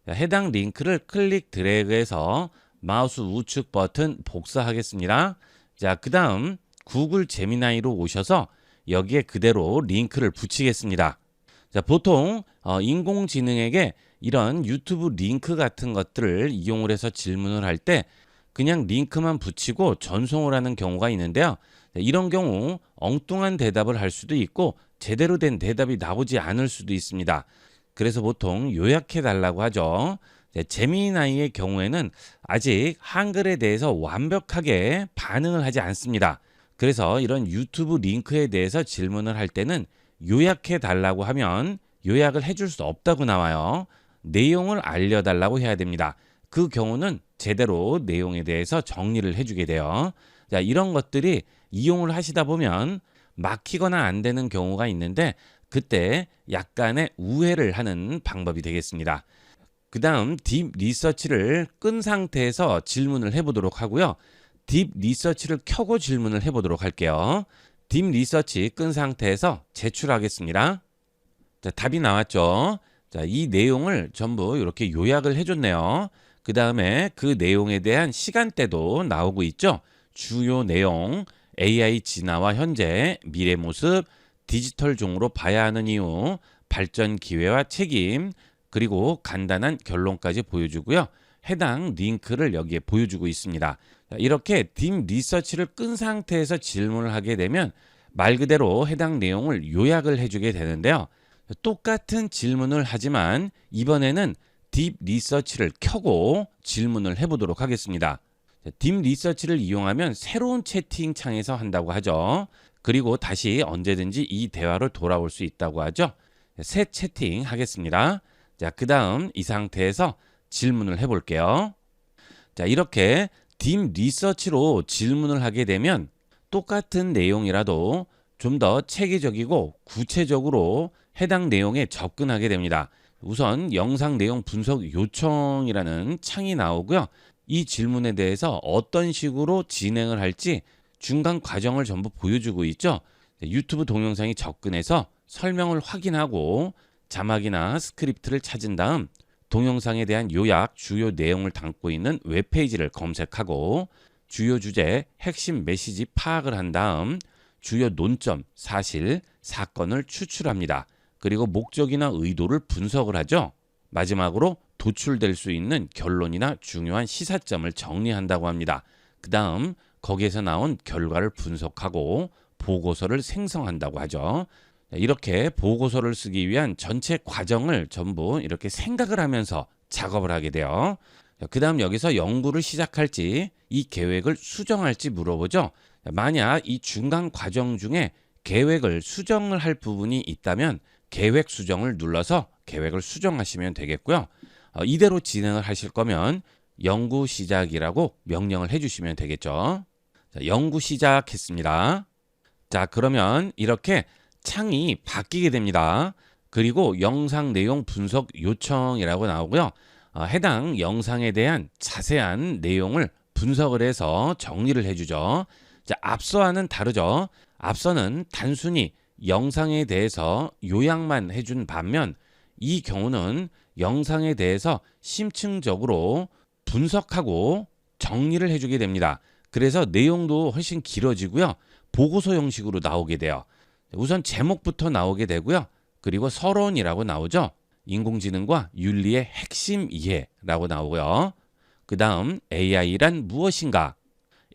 해당 링크를 클릭 드래그해서 마우스 우측 버튼 복사하겠습니다. 자, 그 다음 구글 제미나이로 오셔서 여기에 그대로 링크를 붙이겠습니다. 자, 보통 인공지능에게 이런 유튜브 링크 같은 것들을 이용을 해서 질문을 할 때 그냥 링크만 붙이고 전송을 하는 경우가 있는데요. 이런 경우 엉뚱한 대답을 할 수도 있고 제대로 된 대답이 나오지 않을 수도 있습니다. 그래서 보통 요약해 달라고 하죠. 제미나이의 경우에는 아직 한글에 대해서 완벽하게 반응을 하지 않습니다. 그래서 이런 유튜브 링크에 대해서 질문을 할 때는 요약해 달라고 하면 요약을 해줄 수 없다고 나와요. 내용을 알려달라고 해야 됩니다. 그 경우는 제대로 내용에 대해서 정리를 해주게 돼요. 자, 이런 것들이 이용을 하시다 보면 막히거나 안 되는 경우가 있는데 그때 약간의 우회를 하는 방법이 되겠습니다. 그 다음 딥 리서치를 끈 상태에서 질문을 해보도록 하고요. 딥 리서치를 켜고 질문을 해보도록 할게요. 딥 리서치 끈 상태에서 제출하겠습니다. 자, 답이 나왔죠. 자, 이 내용을 전부 이렇게 요약을 해줬네요. 그 다음에 그 내용에 대한 시간대도 나오고 있죠. 주요 내용, AI 진화와 현재, 미래 모습, 디지털 종으로 봐야 하는 이유, 발전 기회와 책임, 그리고 간단한 결론까지 보여주고요. 해당 링크를 여기에 보여주고 있습니다. 이렇게 딥 리서치를 끈 상태에서 질문을 하게 되면 말 그대로 해당 내용을 요약을 해주게 되는데요. 똑같은 질문을 하지만 이번에는 딥 리서치를 켜고 질문을 해보도록 하겠습니다. 딥 리서치를 이용하면 새로운 채팅 창에서 한다고 하죠. 그리고 다시 언제든지 이 대화로 돌아올 수 있다고 하죠. 새 채팅 하겠습니다. 자, 그 다음 이 상태에서 질문을 해볼게요. 자, 이렇게 딥 리서치로 질문을 하게 되면 똑같은 내용이라도 좀 더 체계적이고 구체적으로 해당 내용에 접근하게 됩니다. 우선 영상 내용 분석 요청이라는 창이 나오고요. 이 질문에 대해서 어떤 식으로 진행을 할지 중간 과정을 전부 보여주고 있죠. 유튜브 동영상이 접근해서 설명을 확인하고 자막이나 스크립트를 찾은 다음 동영상에 대한 요약, 주요 내용을 담고 있는 웹페이지를 검색하고 주요 주제, 핵심 메시지 파악을 한 다음 주요 논점, 사실, 사건을 추출합니다. 그리고 목적이나 의도를 분석을 하죠. 마지막으로 도출될 수 있는 결론이나 중요한 시사점을 정리한다고 합니다. 그 다음 거기에서 나온 결과를 분석하고 보고서를 생성한다고 하죠. 이렇게 보고서를 쓰기 위한 전체 과정을 전부 이렇게 생각을 하면서 작업을 하게 돼요. 그 다음 여기서 연구를 시작할지 이 계획을 수정할지 물어보죠. 만약 이 중간 과정 중에 계획을 수정을 할 부분이 있다면 계획 수정을 눌러서 계획을 수정하시면 되겠고요. 이대로 진행을 하실 거면 연구 시작이라고 명령을 해주시면 되겠죠. 자, 연구 시작했습니다. 자, 그러면 이렇게 창이 바뀌게 됩니다. 그리고 영상 내용 분석 요청이라고 나오고요. 해당 영상에 대한 자세한 내용을 분석을 해서 정리를 해주죠. 자, 앞서와는 다르죠. 앞서는 단순히 영상에 대해서 요약만 해준 반면 이 경우는 영상에 대해서 심층적으로 분석하고 정리를 해주게 됩니다. 그래서 내용도 훨씬 길어지고요. 보고서 형식으로 나오게 돼요. 우선 제목부터 나오게 되고요. 그리고 서론이라고 나오죠. 인공지능과 윤리의 핵심 이해라고 나오고요. 그 다음 AI란 무엇인가?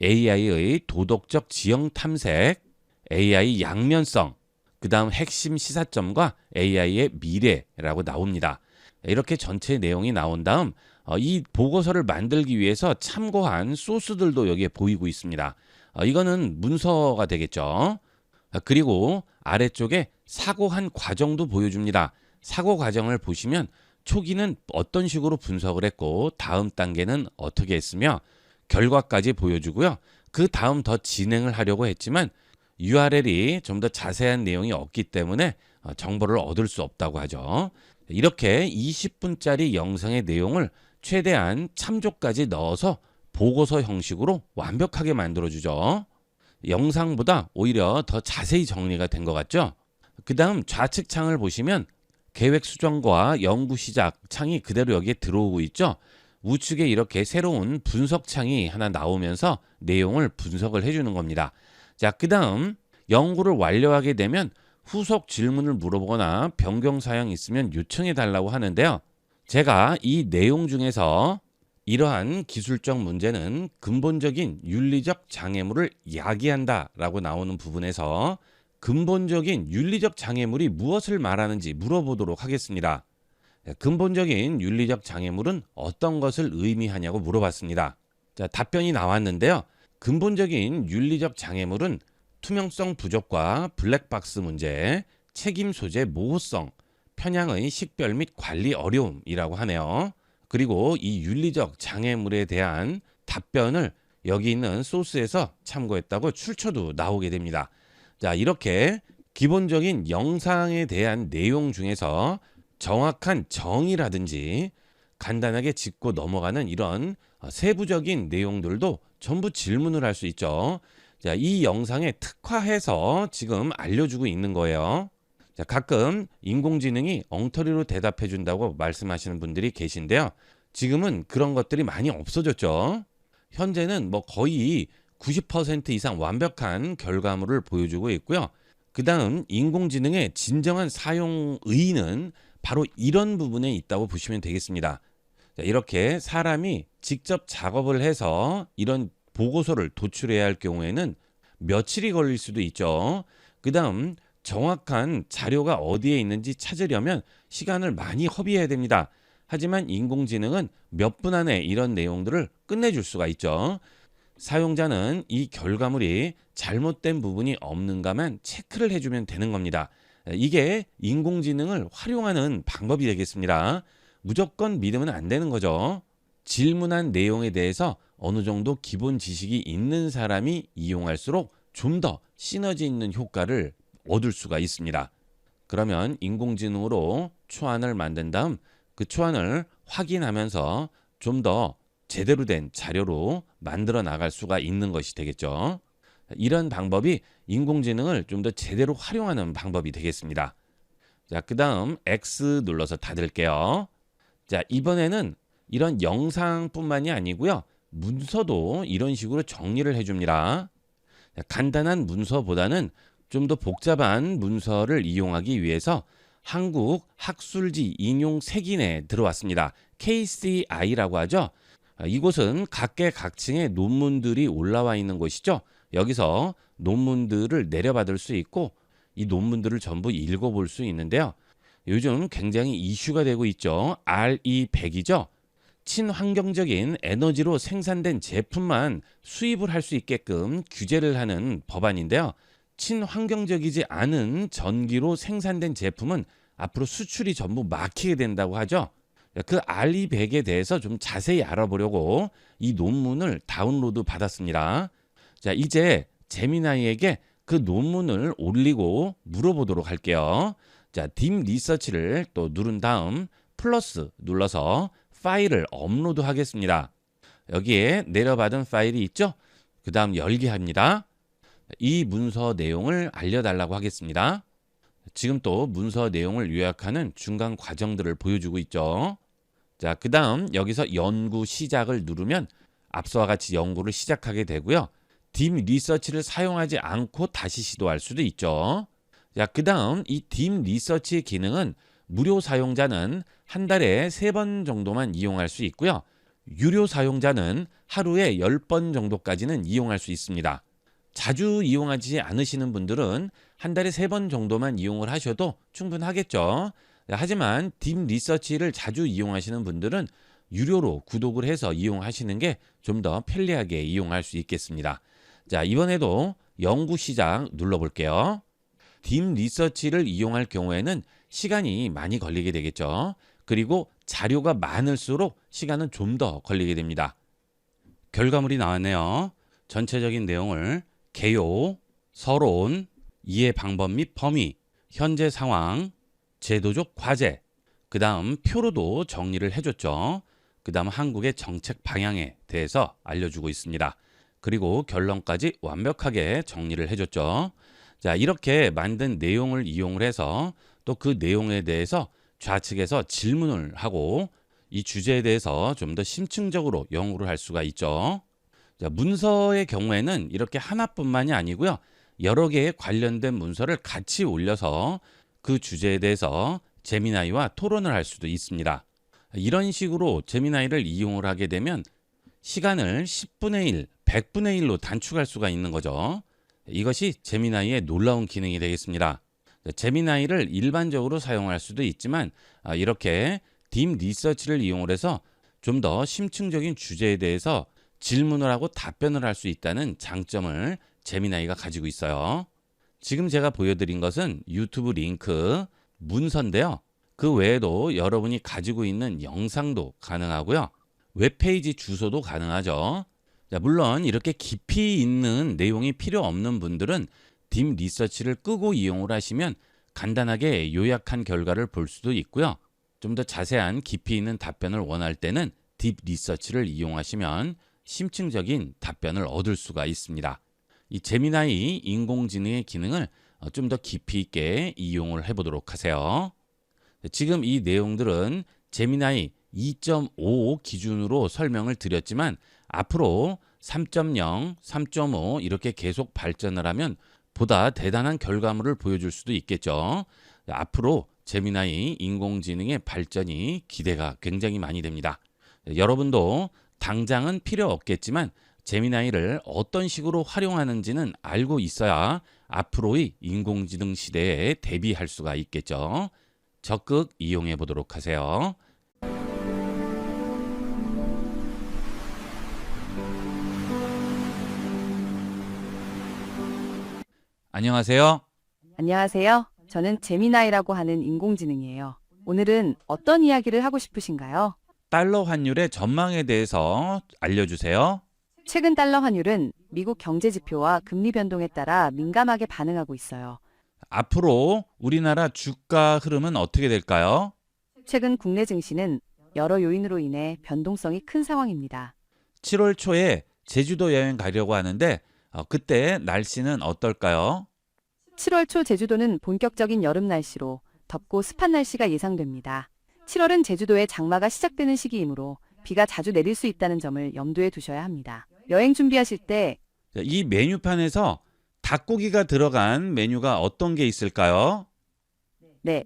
AI의 도덕적 지형 탐색, AI 양면성, 그 다음 핵심 시사점과 AI의 미래라고 나옵니다. 이렇게 전체 내용이 나온 다음 이 보고서를 만들기 위해서 참고한 소스들도 여기에 보이고 있습니다. 이거는 문서가 되겠죠. 그리고 아래쪽에 사고한 과정도 보여줍니다. 사고 과정을 보시면 초기는 어떤 식으로 분석을 했고 다음 단계는 어떻게 했으며 결과까지 보여주고요. 그 다음 더 진행을 하려고 했지만 URL이 좀 더 자세한 내용이 없기 때문에 정보를 얻을 수 없다고 하죠. 이렇게 20분짜리 영상의 내용을 최대한 참조까지 넣어서 보고서 형식으로 완벽하게 만들어주죠. 영상보다 오히려 더 자세히 정리가 된 것 같죠? 그 다음 좌측 창을 보시면 계획 수정과 연구 시작 창이 그대로 여기에 들어오고 있죠. 우측에 이렇게 새로운 분석 창이 하나 나오면서 내용을 분석을 해주는 겁니다. 자, 그 다음 연구를 완료하게 되면 후속 질문을 물어보거나 변경 사항이 있으면 요청해 달라고 하는데요. 제가 이 내용 중에서 이러한 기술적 문제는 근본적인 윤리적 장애물을 야기한다 라고 나오는 부분에서 근본적인 윤리적 장애물이 무엇을 말하는지 물어보도록 하겠습니다. 근본적인 윤리적 장애물은 어떤 것을 의미하냐고 물어봤습니다. 자, 답변이 나왔는데요. 근본적인 윤리적 장애물은 투명성 부족과 블랙박스 문제, 책임 소재 모호성, 편향의 식별 및 관리 어려움이라고 하네요. 그리고 이 윤리적 장애물에 대한 답변을 여기 있는 소스에서 참고했다고 출처도 나오게 됩니다. 자, 이렇게 기본적인 영상에 대한 내용 중에서 정확한 정의라든지 간단하게 짚고 넘어가는 이런 세부적인 내용들도 전부 질문을 할 수 있죠. 자, 이 영상에 특화해서 지금 알려주고 있는 거예요. 자, 가끔 인공지능이 엉터리로 대답해 준다고 말씀하시는 분들이 계신데요. 지금은 그런 것들이 많이 없어졌죠. 현재는 뭐 거의 90% 이상 완벽한 결과물을 보여주고 있고요. 그 다음 인공지능의 진정한 사용 의의는 바로 이런 부분에 있다고 보시면 되겠습니다. 자, 이렇게 사람이 직접 작업을 해서 이런 보고서를 도출해야 할 경우에는 며칠이 걸릴 수도 있죠. 그 다음 정확한 자료가 어디에 있는지 찾으려면 시간을 많이 허비해야 됩니다. 하지만 인공지능은 몇 분 안에 이런 내용들을 끝내줄 수가 있죠. 사용자는 이 결과물이 잘못된 부분이 없는가만 체크를 해주면 되는 겁니다. 이게 인공지능을 활용하는 방법이 되겠습니다. 무조건 믿으면 안 되는 거죠. 질문한 내용에 대해서 어느 정도 기본 지식이 있는 사람이 이용할수록 좀 더 시너지 있는 효과를 얻을 수가 있습니다. 그러면 인공지능으로 초안을 만든 다음 그 초안을 확인하면서 좀 더 제대로 된 자료로 만들어 나갈 수가 있는 것이 되겠죠. 이런 방법이 인공지능을 좀 더 제대로 활용하는 방법이 되겠습니다. 자, 그 다음 X 눌러서 닫을게요. 자, 이번에는 이런 영상뿐만이 아니고요. 문서도 이런 식으로 정리를 해줍니다. 자, 간단한 문서보다는 좀 더 복잡한 문서를 이용하기 위해서 한국 학술지 인용 색인에 들어왔습니다. KCI라고 하죠. 이곳은 각계각층의 논문들이 올라와 있는 곳이죠. 여기서 논문들을 내려받을 수 있고 이 논문들을 전부 읽어볼 수 있는데요. 요즘 굉장히 이슈가 되고 있죠. RE100이죠. 친환경적인 에너지로 생산된 제품만 수입을 할 수 있게끔 규제를 하는 법안인데요. 친환경적이지 않은 전기로 생산된 제품은 앞으로 수출이 전부 막히게 된다고 하죠. 그 RE100에 대해서 좀 자세히 알아보려고 이 논문을 다운로드 받았습니다. 자, 이제 제미나이에게 그 논문을 올리고 물어보도록 할게요. 자, 딥 리서치를 또 누른 다음 플러스 눌러서 파일을 업로드 하겠습니다. 여기에 내려받은 파일이 있죠? 그 다음 열기 합니다. 이 문서 내용을 알려달라고 하겠습니다. 지금 또 문서 내용을 요약하는 중간 과정들을 보여주고 있죠. 자, 그 다음 여기서 연구 시작을 누르면 앞서와 같이 연구를 시작하게 되고요. 딥 리서치를 사용하지 않고 다시 시도할 수도 있죠. 자, 그 다음 이 딥 리서치 기능은 무료 사용자는 한 달에 3번 정도만 이용할 수 있고요. 유료 사용자는 하루에 10번 정도까지는 이용할 수 있습니다. 자주 이용하지 않으시는 분들은 한 달에 3번 정도만 이용을 하셔도 충분하겠죠. 하지만 딥 리서치를 자주 이용하시는 분들은 유료로 구독을 해서 이용하시는 게 좀 더 편리하게 이용할 수 있겠습니다. 자, 이번에도 연구 시작 눌러볼게요. 딥 리서치를 이용할 경우에는 시간이 많이 걸리게 되겠죠. 그리고 자료가 많을수록 시간은 좀 더 걸리게 됩니다. 결과물이 나왔네요. 전체적인 내용을 개요, 서론, 이해 방법 및 범위, 현재 상황, 제도적 과제, 그 다음 표로도 정리를 해줬죠. 그 다음 한국의 정책 방향에 대해서 알려주고 있습니다. 그리고 결론까지 완벽하게 정리를 해줬죠. 자, 이렇게 만든 내용을 이용을 해서 또 그 내용에 대해서 좌측에서 질문을 하고 이 주제에 대해서 좀 더 심층적으로 연구를 할 수가 있죠. 자, 문서의 경우에는 이렇게 하나뿐만이 아니고요. 여러 개의 관련된 문서를 같이 올려서 그 주제에 대해서 제미나이와 토론을 할 수도 있습니다. 이런 식으로 제미나이를 이용을 하게 되면 시간을 10분의 1, 100분의 1로 단축할 수가 있는 거죠. 이것이 제미나이의 놀라운 기능이 되겠습니다. 제미나이를 일반적으로 사용할 수도 있지만 이렇게 딥 리서치를 이용을 해서 좀 더 심층적인 주제에 대해서 질문을 하고 답변을 할 수 있다는 장점을 제미나이가 가지고 있어요. 지금 제가 보여드린 것은 유튜브 링크, 문서인데요. 그 외에도 여러분이 가지고 있는 영상도 가능하고요. 웹페이지 주소도 가능하죠. 자, 물론 이렇게 깊이 있는 내용이 필요 없는 분들은 딥 리서치를 끄고 이용을 하시면 간단하게 요약한 결과를 볼 수도 있고요. 좀 더 자세한 깊이 있는 답변을 원할 때는 딥 리서치를 이용하시면 심층적인 답변을 얻을 수가 있습니다. 이 제미나이 인공지능의 기능을 좀 더 깊이 있게 이용을 해보도록 하세요. 지금 이 내용들은 제미나이 2.5 기준으로 설명을 드렸지만 앞으로 3.0, 3.5 이렇게 계속 발전을 하면 보다 대단한 결과물을 보여줄 수도 있겠죠. 앞으로 제미나이 인공지능의 발전이 기대가 굉장히 많이 됩니다. 여러분도 당장은 필요 없겠지만 제미나이를 어떤 식으로 활용하는지는 알고 있어야 앞으로의 인공지능 시대에 대비할 수가 있겠죠. 적극 이용해 보도록 하세요. 안녕하세요. 안녕하세요. 저는 제미나이라고 하는 인공지능이에요. 오늘은 어떤 이야기를 하고 싶으신가요? 달러 환율의 전망에 대해서 알려주세요. 최근 달러 환율은 미국 경제 지표와 금리 변동에 따라 민감하게 반응하고 있어요. 앞으로 우리나라 주가 흐름은 어떻게 될까요? 최근 국내 증시는 여러 요인으로 인해 변동성이 큰 상황입니다. 7월 초에 제주도 여행 가려고 하는데 그때 날씨는 어떨까요? 7월 초 제주도는 본격적인 여름 날씨로 덥고 습한 날씨가 예상됩니다. 7월은 제주도의 장마가 시작되는 시기이므로 비가 자주 내릴 수 있다는 점을 염두에 두셔야 합니다. 여행 준비하실 때 이 메뉴판에서 닭고기가 들어간 메뉴가 어떤 게 있을까요?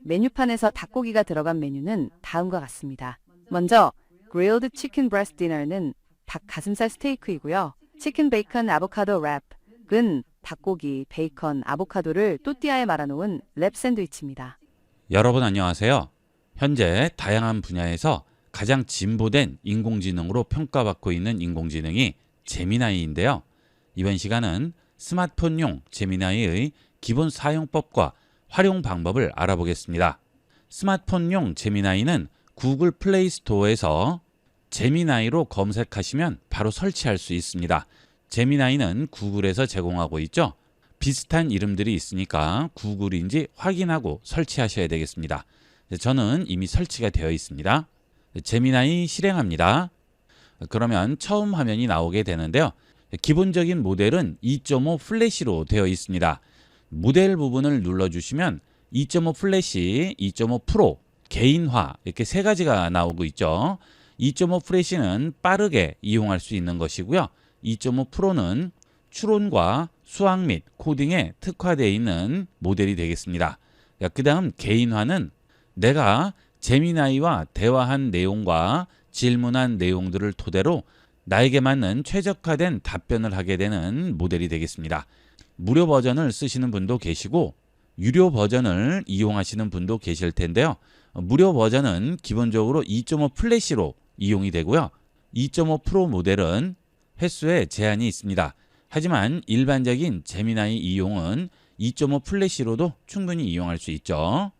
메뉴판에서 닭고기가 들어간 메뉴는 다음과 같습니다. 먼저 Grilled Chicken Breast Dinner는 닭 가슴살 스테이크이고요. 치킨 베이컨 아보카도 랩은 닭고기, 베이컨, 아보카도를 또띠아에 말아놓은 랩 샌드위치입니다. 여러분 안녕하세요. 현재 다양한 분야에서 가장 진보된 인공지능으로 평가받고 있는 인공지능이 제미나이인데요. 이번 시간은 스마트폰용 제미나이의 기본 사용법과 활용 방법을 알아보겠습니다. 스마트폰용 제미나이는 구글 플레이 스토어에서 제미나이로 검색하시면 바로 설치할 수 있습니다. 제미나이는 구글에서 제공하고 있죠. 비슷한 이름들이 있으니까 구글인지 확인하고 설치하셔야 되겠습니다. 저는 이미 설치가 되어 있습니다. 제미나이 실행합니다. 그러면 처음 화면이 나오게 되는데요. 기본적인 모델은 2.5 플래시로 되어 있습니다. 모델 부분을 눌러주시면 2.5 플래시, 2.5 프로, 개인화 이렇게 세 가지가 나오고 있죠. 2.5 플래시는 빠르게 이용할 수 있는 것이고요. 2.5 프로는 추론과 수학 및 코딩에 특화되어 있는 모델이 되겠습니다. 그 다음 개인화는 내가 제미나이와 대화한 내용과 질문한 내용들을 토대로 나에게 맞는 최적화된 답변을 하게 되는 모델이 되겠습니다. 무료 버전을 쓰시는 분도 계시고 유료 버전을 이용하시는 분도 계실 텐데요. 무료 버전은 기본적으로 2.5 플래시로 이용이 되고요. 2.5 프로 모델은 횟수에 제한이 있습니다. 하지만 일반적인 제미나이 이용은 2.5 플래시로도 충분히 이용할 수 있죠.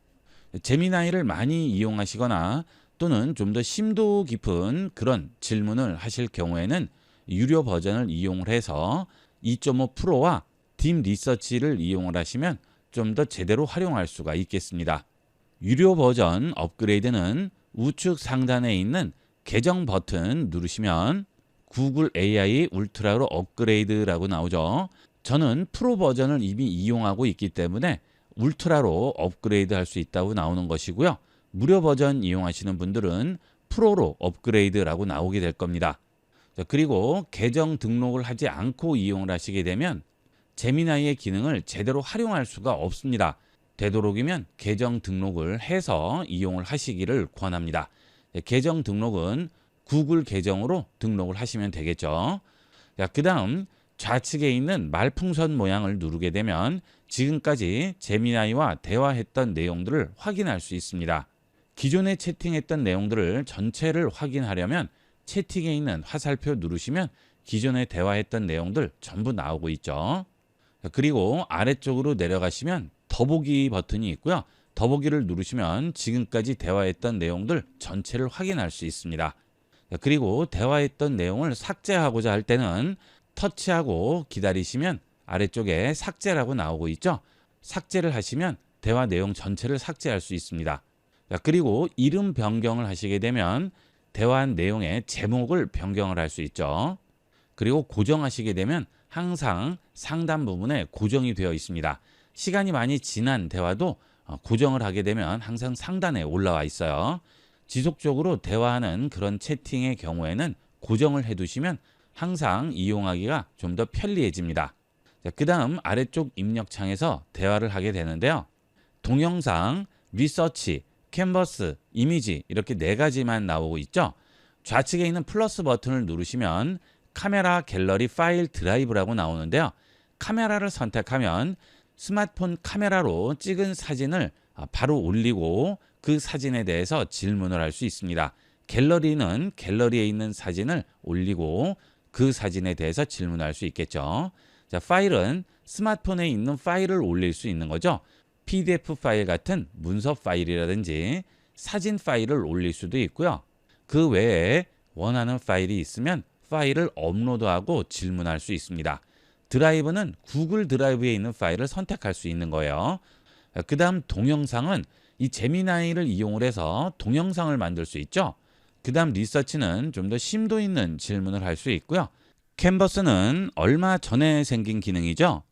제미나이를 많이 이용하시거나 또는 좀 더 심도 깊은 그런 질문을 하실 경우에는 유료 버전을 이용을 해서 2.5 프로와 딥 리서치를 이용을 하시면 좀 더 제대로 활용할 수가 있겠습니다. 유료 버전 업그레이드는 우측 상단에 있는 계정 버튼 누르시면 구글 AI 울트라로 업그레이드라고 나오죠. 저는 프로 버전을 이미 이용하고 있기 때문에 울트라로 업그레이드 할 수 있다고 나오는 것이고요. 무료 버전 이용하시는 분들은 프로로 업그레이드라고 나오게 될 겁니다. 그리고 계정 등록을 하지 않고 이용을 하시게 되면 제미나이의 기능을 제대로 활용할 수가 없습니다. 되도록이면 계정 등록을 해서 이용을 하시기를 권합니다. 계정 등록은 구글 계정으로 등록을 하시면 되겠죠. 그 다음 좌측에 있는 말풍선 모양을 누르게 되면 지금까지 제미나이와 대화했던 내용들을 확인할 수 있습니다. 기존에 채팅했던 내용들을 전체를 확인하려면 채팅에 있는 화살표 누르시면 기존에 대화했던 내용들 전부 나오고 있죠. 그리고 아래쪽으로 내려가시면 더보기 버튼이 있고요. 더보기를 누르시면 지금까지 대화했던 내용들 전체를 확인할 수 있습니다. 그리고 대화했던 내용을 삭제하고자 할 때는 터치하고 기다리시면 아래쪽에 삭제라고 나오고 있죠. 삭제를 하시면 대화 내용 전체를 삭제할 수 있습니다. 그리고 이름 변경을 하시게 되면 대화한 내용의 제목을 변경을 할 수 있죠. 그리고 고정하시게 되면 항상 상단 부분에 고정이 되어 있습니다. 시간이 많이 지난 대화도 고정을 하게 되면 항상 상단에 올라와 있어요. 지속적으로 대화하는 그런 채팅의 경우에는 고정을 해두시면 항상 이용하기가 좀 더 편리해집니다. 그 다음 아래쪽 입력창에서 대화를 하게 되는데요. 동영상, 리서치, 캔버스, 이미지 이렇게 4가지만 나오고 있죠. 좌측에 있는 플러스 버튼을 누르시면 카메라, 갤러리, 파일, 드라이브라고 나오는데요. 카메라를 선택하면 스마트폰 카메라로 찍은 사진을 바로 올리고 그 사진에 대해서 질문을 할 수 있습니다. 갤러리는 갤러리에 있는 사진을 올리고 그 사진에 대해서 질문할 수 있겠죠. 자, 파일은 스마트폰에 있는 파일을 올릴 수 있는 거죠. PDF 파일 같은 문서 파일이라든지 사진 파일을 올릴 수도 있고요. 그 외에 원하는 파일이 있으면 파일을 업로드하고 질문할 수 있습니다. 드라이브는 구글 드라이브에 있는 파일을 선택할 수 있는 거예요. 그 다음 동영상은 이 제미나이를 이용을 해서 동영상을 만들 수 있죠. 그 다음 리서치는 좀 더 심도 있는 질문을 할 수 있고요. 캔버스는 얼마 전에 생긴 기능이죠.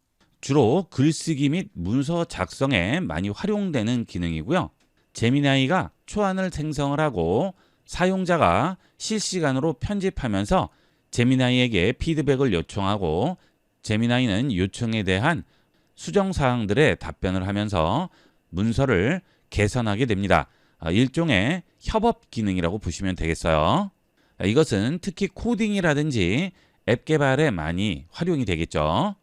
주로 글쓰기 및 문서 작성에 많이 활용되는 기능이고요. 제미나이가 초안을 생성을 하고 사용자가 실시간으로 편집하면서 제미나이에게 피드백을 요청하고 제미나이는 요청에 대한 수정사항들에 답변을 하면서 문서를 개선하게 됩니다. 일종의 협업 기능이라고 보시면 되겠어요. 이것은 특히 코딩이라든지 앱 개발에 많이 활용이 되겠죠.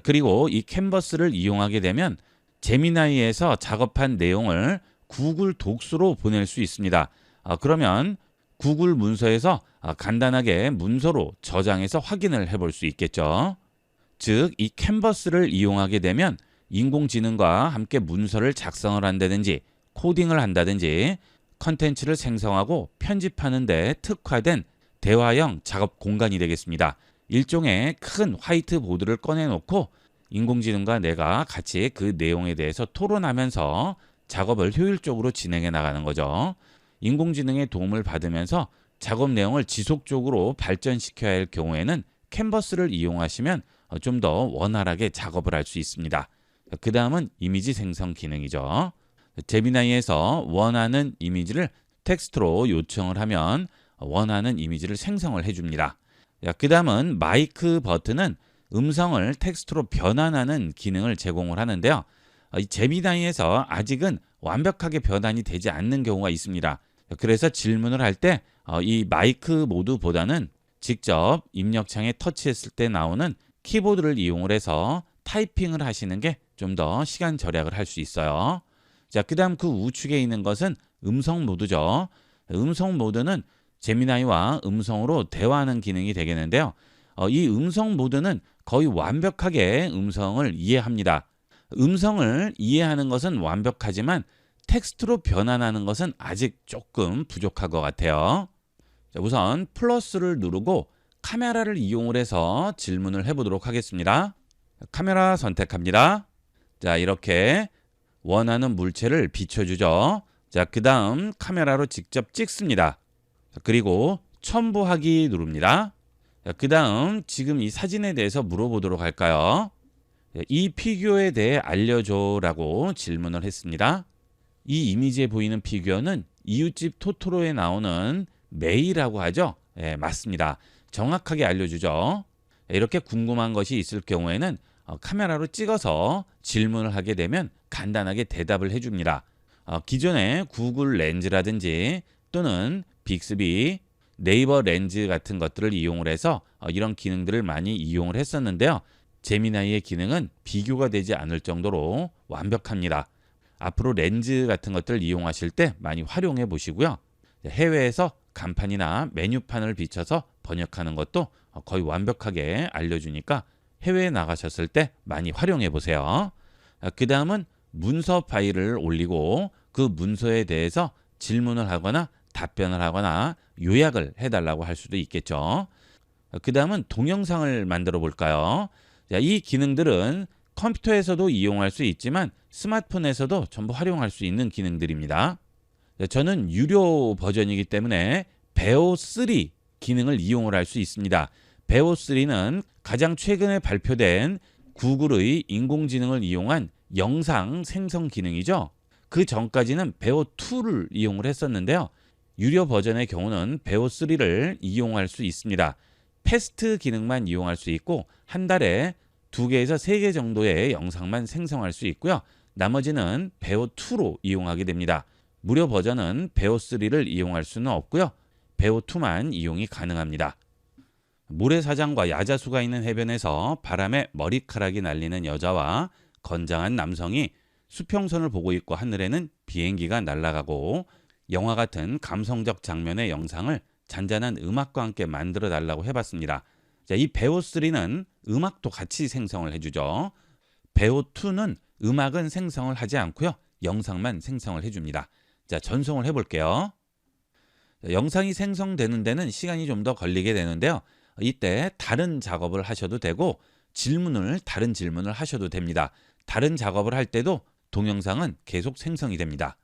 그리고 이 캔버스를 이용하게 되면 제미나이에서 작업한 내용을 구글 독스로 보낼 수 있습니다. 그러면 구글 문서에서 간단하게 문서로 저장해서 확인을 해볼 수 있겠죠. 즉, 이 캔버스를 이용하게 되면 인공지능과 함께 문서를 작성을 한다든지 코딩을 한다든지 컨텐츠를 생성하고 편집하는 데 특화된 대화형 작업 공간이 되겠습니다. 일종의 큰 화이트보드를 꺼내놓고 인공지능과 내가 같이 그 내용에 대해서 토론하면서 작업을 효율적으로 진행해 나가는 거죠. 인공지능의 도움을 받으면서 작업 내용을 지속적으로 발전시켜야 할 경우에는 캔버스를 이용하시면 좀 더 원활하게 작업을 할 수 있습니다. 그 다음은 이미지 생성 기능이죠. 제미나이에서 원하는 이미지를 텍스트로 요청을 하면 원하는 이미지를 생성을 해줍니다. 그 다음은 마이크 버튼은 음성을 텍스트로 변환하는 기능을 제공을 하는데요. 이 제미나이에서 아직은 완벽하게 변환이 되지 않는 경우가 있습니다. 그래서 질문을 할 때 이 마이크 모드보다는 직접 입력창에 터치했을 때 나오는 키보드를 이용을 해서 타이핑을 하시는 게 좀 더 시간 절약을 할 수 있어요. 자, 그 다음 그 우측에 있는 것은 음성 모드죠. 음성 모드는 제미나이와 음성으로 대화하는 기능이 되겠는데요. 이 음성 모드는 거의 완벽하게 음성을 이해합니다. 음성을 이해하는 것은 완벽하지만 텍스트로 변환하는 것은 아직 조금 부족할 것 같아요. 자, 우선 플러스를 누르고 카메라를 이용을 해서 질문을 해보도록 하겠습니다. 카메라 선택합니다. 자, 이렇게 원하는 물체를 비춰주죠. 자, 그 다음 카메라로 직접 찍습니다. 그리고 첨부하기 누릅니다. 그 다음 지금 이 사진에 대해서 물어보도록 할까요? 이 피규어에 대해 알려줘 라고 질문을 했습니다. 이 이미지에 보이는 피규어는 이웃집 토토로에 나오는 메이라고 하죠. 맞습니다. 정확하게 알려주죠. 이렇게 궁금한 것이 있을 경우에는 카메라로 찍어서 질문을 하게 되면 간단하게 대답을 해줍니다. 기존의 구글 렌즈라든지 또는 빅스비, 네이버 렌즈 같은 것들을 이용을 해서 이런 기능들을 많이 이용을 했었는데요. 제미나이의 기능은 비교가 되지 않을 정도로 완벽합니다. 앞으로 렌즈 같은 것들을 이용하실 때 많이 활용해 보시고요. 해외에서 간판이나 메뉴판을 비춰서 번역하는 것도 거의 완벽하게 알려주니까 해외에 나가셨을 때 많이 활용해 보세요. 그 다음은 문서 파일을 올리고 그 문서에 대해서 질문을 하거나 답변을 하거나 요약을 해달라고 할 수도 있겠죠. 그 다음은 동영상을 만들어 볼까요? 이 기능들은 컴퓨터에서도 이용할 수 있지만 스마트폰에서도 전부 활용할 수 있는 기능들입니다. 저는 유료 버전이기 때문에 베오3 기능을 이용을 할 수 있습니다. 베오3는 가장 최근에 발표된 구글의 인공지능을 이용한 영상 생성 기능이죠. 그 전까지는 베오2를 이용을 했었는데요. 유료 버전의 경우는 베오3를 이용할 수 있습니다. 패스트 기능만 이용할 수 있고 한 달에 2개에서 3개 정도의 영상만 생성할 수 있고요. 나머지는 베오2로 이용하게 됩니다. 무료 버전은 베오3를 이용할 수는 없고요. 베오2만 이용이 가능합니다. 모래사장과 야자수가 있는 해변에서 바람에 머리카락이 날리는 여자와 건장한 남성이 수평선을 보고 있고 하늘에는 비행기가 날아가고 영화 같은 감성적 장면의 영상을 잔잔한 음악과 함께 만들어 달라고 해봤습니다. 자, 이 베오3는 음악도 같이 생성을 해주죠. 베오2는 음악은 생성을 하지 않고요. 영상만 생성을 해줍니다. 자, 전송을 해볼게요. 자, 영상이 생성되는 데는 시간이 좀 더 걸리게 되는데요. 이때 다른 작업을 하셔도 되고 다른 질문을 하셔도 됩니다. 다른 작업을 할 때도 동영상은 계속 생성이 됩니다.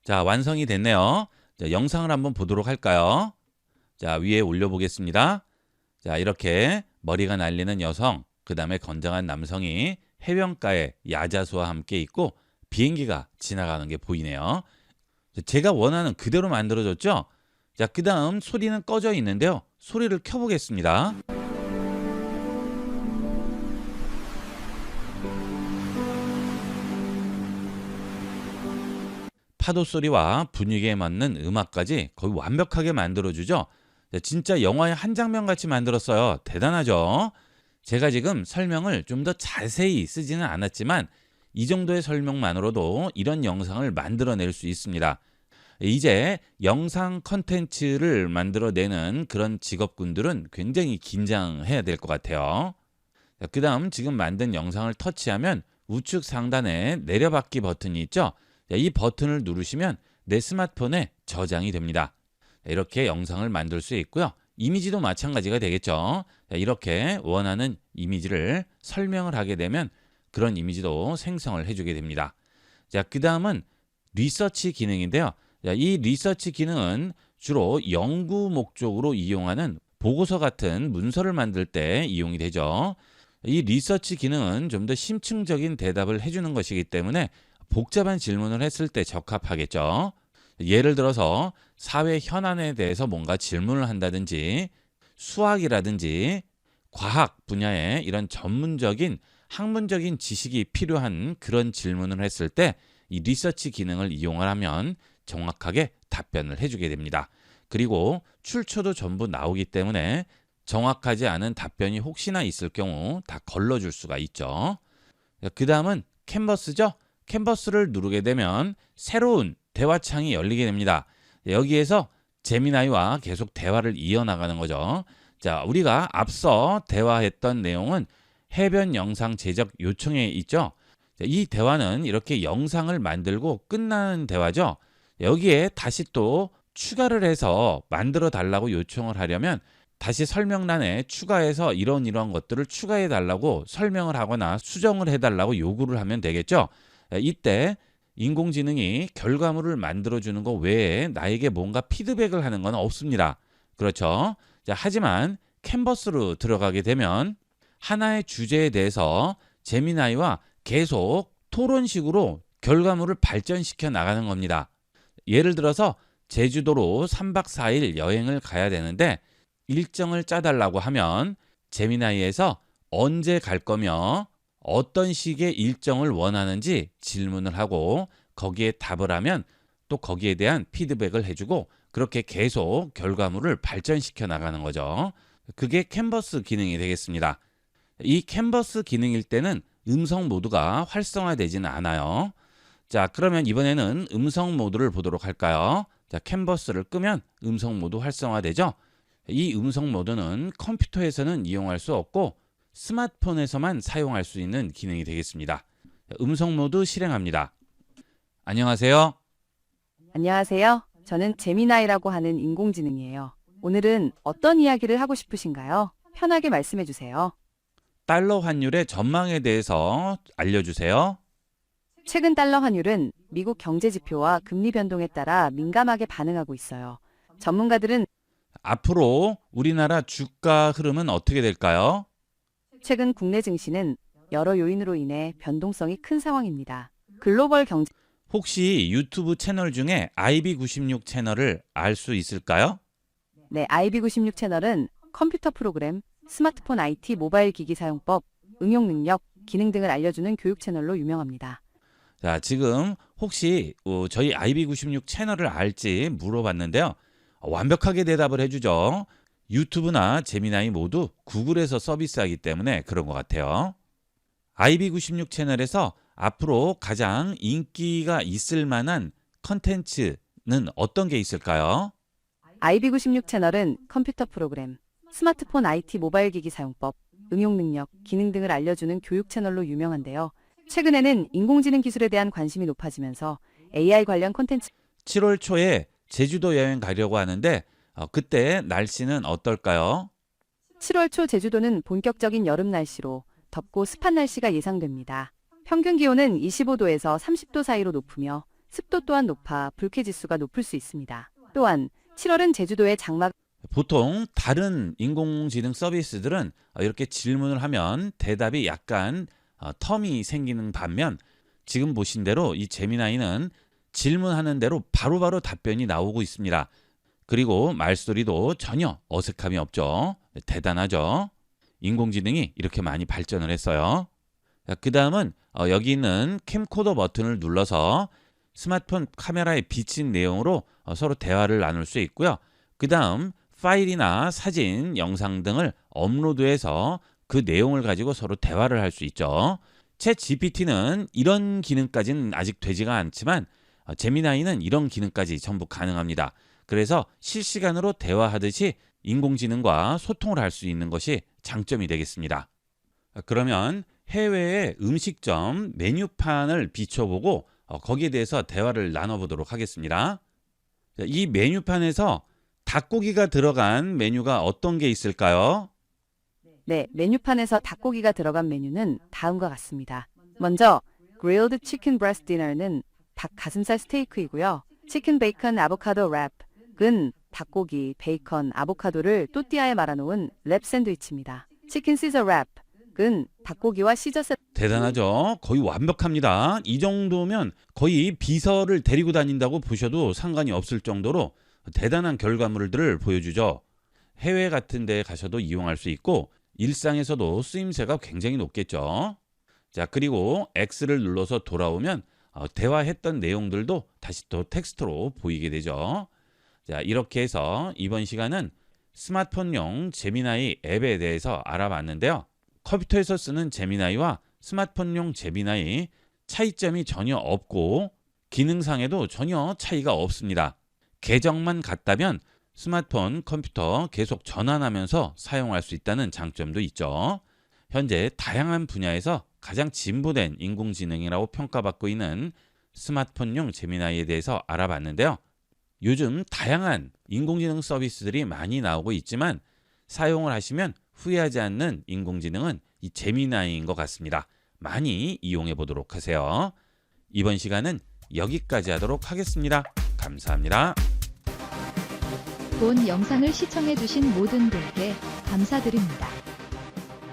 자, 완성이 됐네요. 자, 영상을 한번 보도록 할까요? 자, 위에 올려보겠습니다. 자, 이렇게 머리가 날리는 여성, 그 다음에 건장한 남성이 해변가에 야자수와 함께 있고 비행기가 지나가는 게 보이네요. 제가 원하는 그대로 만들어졌죠? 자, 그 다음 소리는 꺼져 있는데요. 소리를 켜보겠습니다. 파도 소리와 분위기에 맞는 음악까지 거의 완벽하게 만들어주죠. 진짜 영화의 한 장면 같이 만들었어요. 대단하죠? 제가 지금 설명을 좀 더 자세히 쓰지는 않았지만 이 정도의 설명만으로도 이런 영상을 만들어낼 수 있습니다. 이제 영상 컨텐츠를 만들어내는 그런 직업군들은 굉장히 긴장해야 될 것 같아요. 그 다음 지금 만든 영상을 터치하면 우측 상단에 내려받기 버튼이 있죠. 이 버튼을 누르시면 내 스마트폰에 저장이 됩니다. 이렇게 영상을 만들 수 있고요. 이미지도 마찬가지가 되겠죠. 이렇게 원하는 이미지를 설명을 하게 되면 그런 이미지도 생성을 해주게 됩니다. 자, 그 다음은 리서치 기능인데요. 자, 이 리서치 기능은 주로 연구 목적으로 이용하는 보고서 같은 문서를 만들 때 이용이 되죠. 이 리서치 기능은 좀 더 심층적인 대답을 해주는 것이기 때문에 복잡한 질문을 했을 때 적합하겠죠. 예를 들어서 사회 현안에 대해서 뭔가 질문을 한다든지 수학이라든지 과학 분야에 이런 전문적인 학문적인 지식이 필요한 그런 질문을 했을 때 이 리서치 기능을 이용을 하면 정확하게 답변을 해주게 됩니다. 그리고 출처도 전부 나오기 때문에 정확하지 않은 답변이 혹시나 있을 경우 다 걸러줄 수가 있죠. 그 다음은 캔버스죠. 캔버스를 누르게 되면 새로운 대화창이 열리게 됩니다. 여기에서 제미나이와 계속 대화를 이어나가는 거죠. 자, 우리가 앞서 대화했던 내용은 해변 영상 제작 요청에 있죠. 자, 이 대화는 이렇게 영상을 만들고 끝나는 대화죠. 여기에 다시 또 추가를 해서 만들어 달라고 요청을 하려면 다시 설명란에 추가해서 이런 것들을 추가해 달라고 설명을 하거나 수정을 해 달라고 요구를 하면 되겠죠. 이때 인공지능이 결과물을 만들어주는 것 외에 나에게 뭔가 피드백을 하는 건 없습니다. 그렇죠? 자, 하지만 캔버스로 들어가게 되면 하나의 주제에 대해서 제미나이와 계속 토론식으로 결과물을 발전시켜 나가는 겁니다. 예를 들어서 제주도로 3박 4일 여행을 가야 되는데 일정을 짜달라고 하면 제미나이에서 언제 갈 거며 어떤 식의 일정을 원하는지 질문을 하고 거기에 답을 하면 또 거기에 대한 피드백을 해주고 그렇게 계속 결과물을 발전시켜 나가는 거죠. 그게 캔버스 기능이 되겠습니다. 이 캔버스 기능일 때는 음성 모드가 활성화되지는 않아요. 자, 그러면 이번에는 음성 모드를 보도록 할까요? 자, 캔버스를 끄면 음성 모드 활성화되죠? 이 음성 모드는 컴퓨터에서는 이용할 수 없고 스마트폰에서만 사용할 수 있는 기능이 되겠습니다. 음성 모드 실행합니다. 안녕하세요. 안녕하세요. 저는 제미나이라고 하는 인공지능이에요. 오늘은 어떤 이야기를 하고 싶으신가요? 편하게 말씀해 주세요. 달러 환율의 전망에 대해서 알려주세요. 최근 달러 환율은 미국 경제 지표와 금리 변동에 따라 민감하게 반응하고 있어요. 전문가들은 앞으로 우리나라 주가 흐름은 어떻게 될까요? 최근 국내 증시는 여러 요인으로 인해 변동성이 큰 상황입니다. 글로벌 경제, 혹시 유튜브 채널 중에 IB96 채널을 알 수 있을까요? 네, IB96 채널은 컴퓨터 프로그램, 스마트폰 IT 모바일 기기 사용법, 응용 능력, 기능 등을 알려주는 교육 채널로 유명합니다. 자, 지금 혹시 저희 IB96 채널을 알지 물어봤는데요. 완벽하게 대답을 해주죠. 유튜브나 제미나이 모두 구글에서 서비스하기 때문에 그런 것 같아요. IB96 채널에서 앞으로 가장 인기가 있을 만한 컨텐츠는 어떤 게 있을까요? IB96 채널은 컴퓨터 프로그램, 스마트폰 IT 모바일 기기 사용법, 응용 능력, 기능 등을 알려주는 교육 채널로 유명한데요. 최근에는 인공지능 기술에 대한 관심이 높아지면서 AI 관련 콘텐츠 7월 초에 제주도 여행 가려고 하는데 그때 날씨는 어떨까요? 7월 초 제주도는 본격적인 여름 날씨로 덥고 습한 날씨가 예상됩니다. 평균 기온은 25도에서 30도 사이로 높으며 습도 또한 높아 불쾌지수가 높을 수 있습니다. 또한 7월은 제주도의 장마 보통 다른 인공지능 서비스들은 이렇게 질문을 하면 대답이 약간 텀이 생기는 반면 지금 보신 대로 이 제미나이는 질문하는 대로 바로바로 답변이 나오고 있습니다. 그리고 말소리도 전혀 어색함이 없죠. 대단하죠. 인공지능이 이렇게 많이 발전을 했어요. 그 다음은 여기 있는 캠코더 버튼을 눌러서 스마트폰 카메라에 비친 내용으로 서로 대화를 나눌 수 있고요. 그 다음 파일이나 사진, 영상 등을 업로드해서 그 내용을 가지고 서로 대화를 할 수 있죠. 챗 GPT는 이런 기능까지는 아직 되지가 않지만 제미나이는 이런 기능까지 전부 가능합니다. 그래서 실시간으로 대화하듯이 인공지능과 소통을 할 수 있는 것이 장점이 되겠습니다. 그러면 해외의 음식점 메뉴판을 비춰보고 거기에 대해서 대화를 나눠보도록 하겠습니다. 이 메뉴판에서 닭고기가 들어간 메뉴가 어떤 게 있을까요? 네, 메뉴판에서 닭고기가 들어간 메뉴는 다음과 같습니다. 먼저 Grilled Chicken Breast Dinner는 닭 가슴살 스테이크이고요. 치킨 베이컨 아보카도 랩은 닭고기, 베이컨, 아보카도를 또띠아에 말아놓은 랩 샌드위치입니다. 치킨 시저 랩은 닭고기와 시저 샐러드 대단하죠. 거의 완벽합니다. 이 정도면 거의 비서를 데리고 다닌다고 보셔도 상관이 없을 정도로 대단한 결과물들을 보여주죠. 해외 같은 데 가셔도 이용할 수 있고 일상에서도 쓰임새가 굉장히 높겠죠. 자, 그리고 X를 눌러서 돌아오면 대화했던 내용들도 다시 또 텍스트로 보이게 되죠. 자, 이렇게 해서 이번 시간은 스마트폰용 제미나이 앱에 대해서 알아봤는데요. 컴퓨터에서 쓰는 제미나이와 스마트폰용 제미나이 차이점이 전혀 없고 기능상에도 전혀 차이가 없습니다. 계정만 같다면 스마트폰, 컴퓨터 계속 전환하면서 사용할 수 있다는 장점도 있죠. 현재 다양한 분야에서 가장 진보된 인공지능이라고 평가받고 있는 스마트폰용 제미나이에 대해서 알아봤는데요. 요즘 다양한 인공지능 서비스들이 많이 나오고 있지만 사용을 하시면 후회하지 않는 인공지능은 이 제미나이인 것 같습니다. 많이 이용해 보도록 하세요. 이번 시간은 여기까지 하도록 하겠습니다. 감사합니다. 본 영상을 시청해주신 모든 분께 감사드립니다.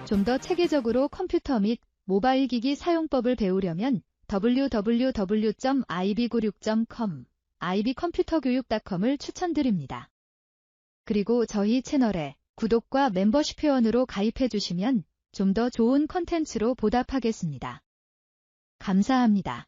좀 더 체계적으로 컴퓨터 및 모바일 기기 사용법을 배우려면 www.ib96.com, ibcomputer교육.com을 추천드립니다. 그리고 저희 채널에 구독과 멤버십 회원으로 가입해주시면 좀 더 좋은 컨텐츠로 보답하겠습니다. 감사합니다.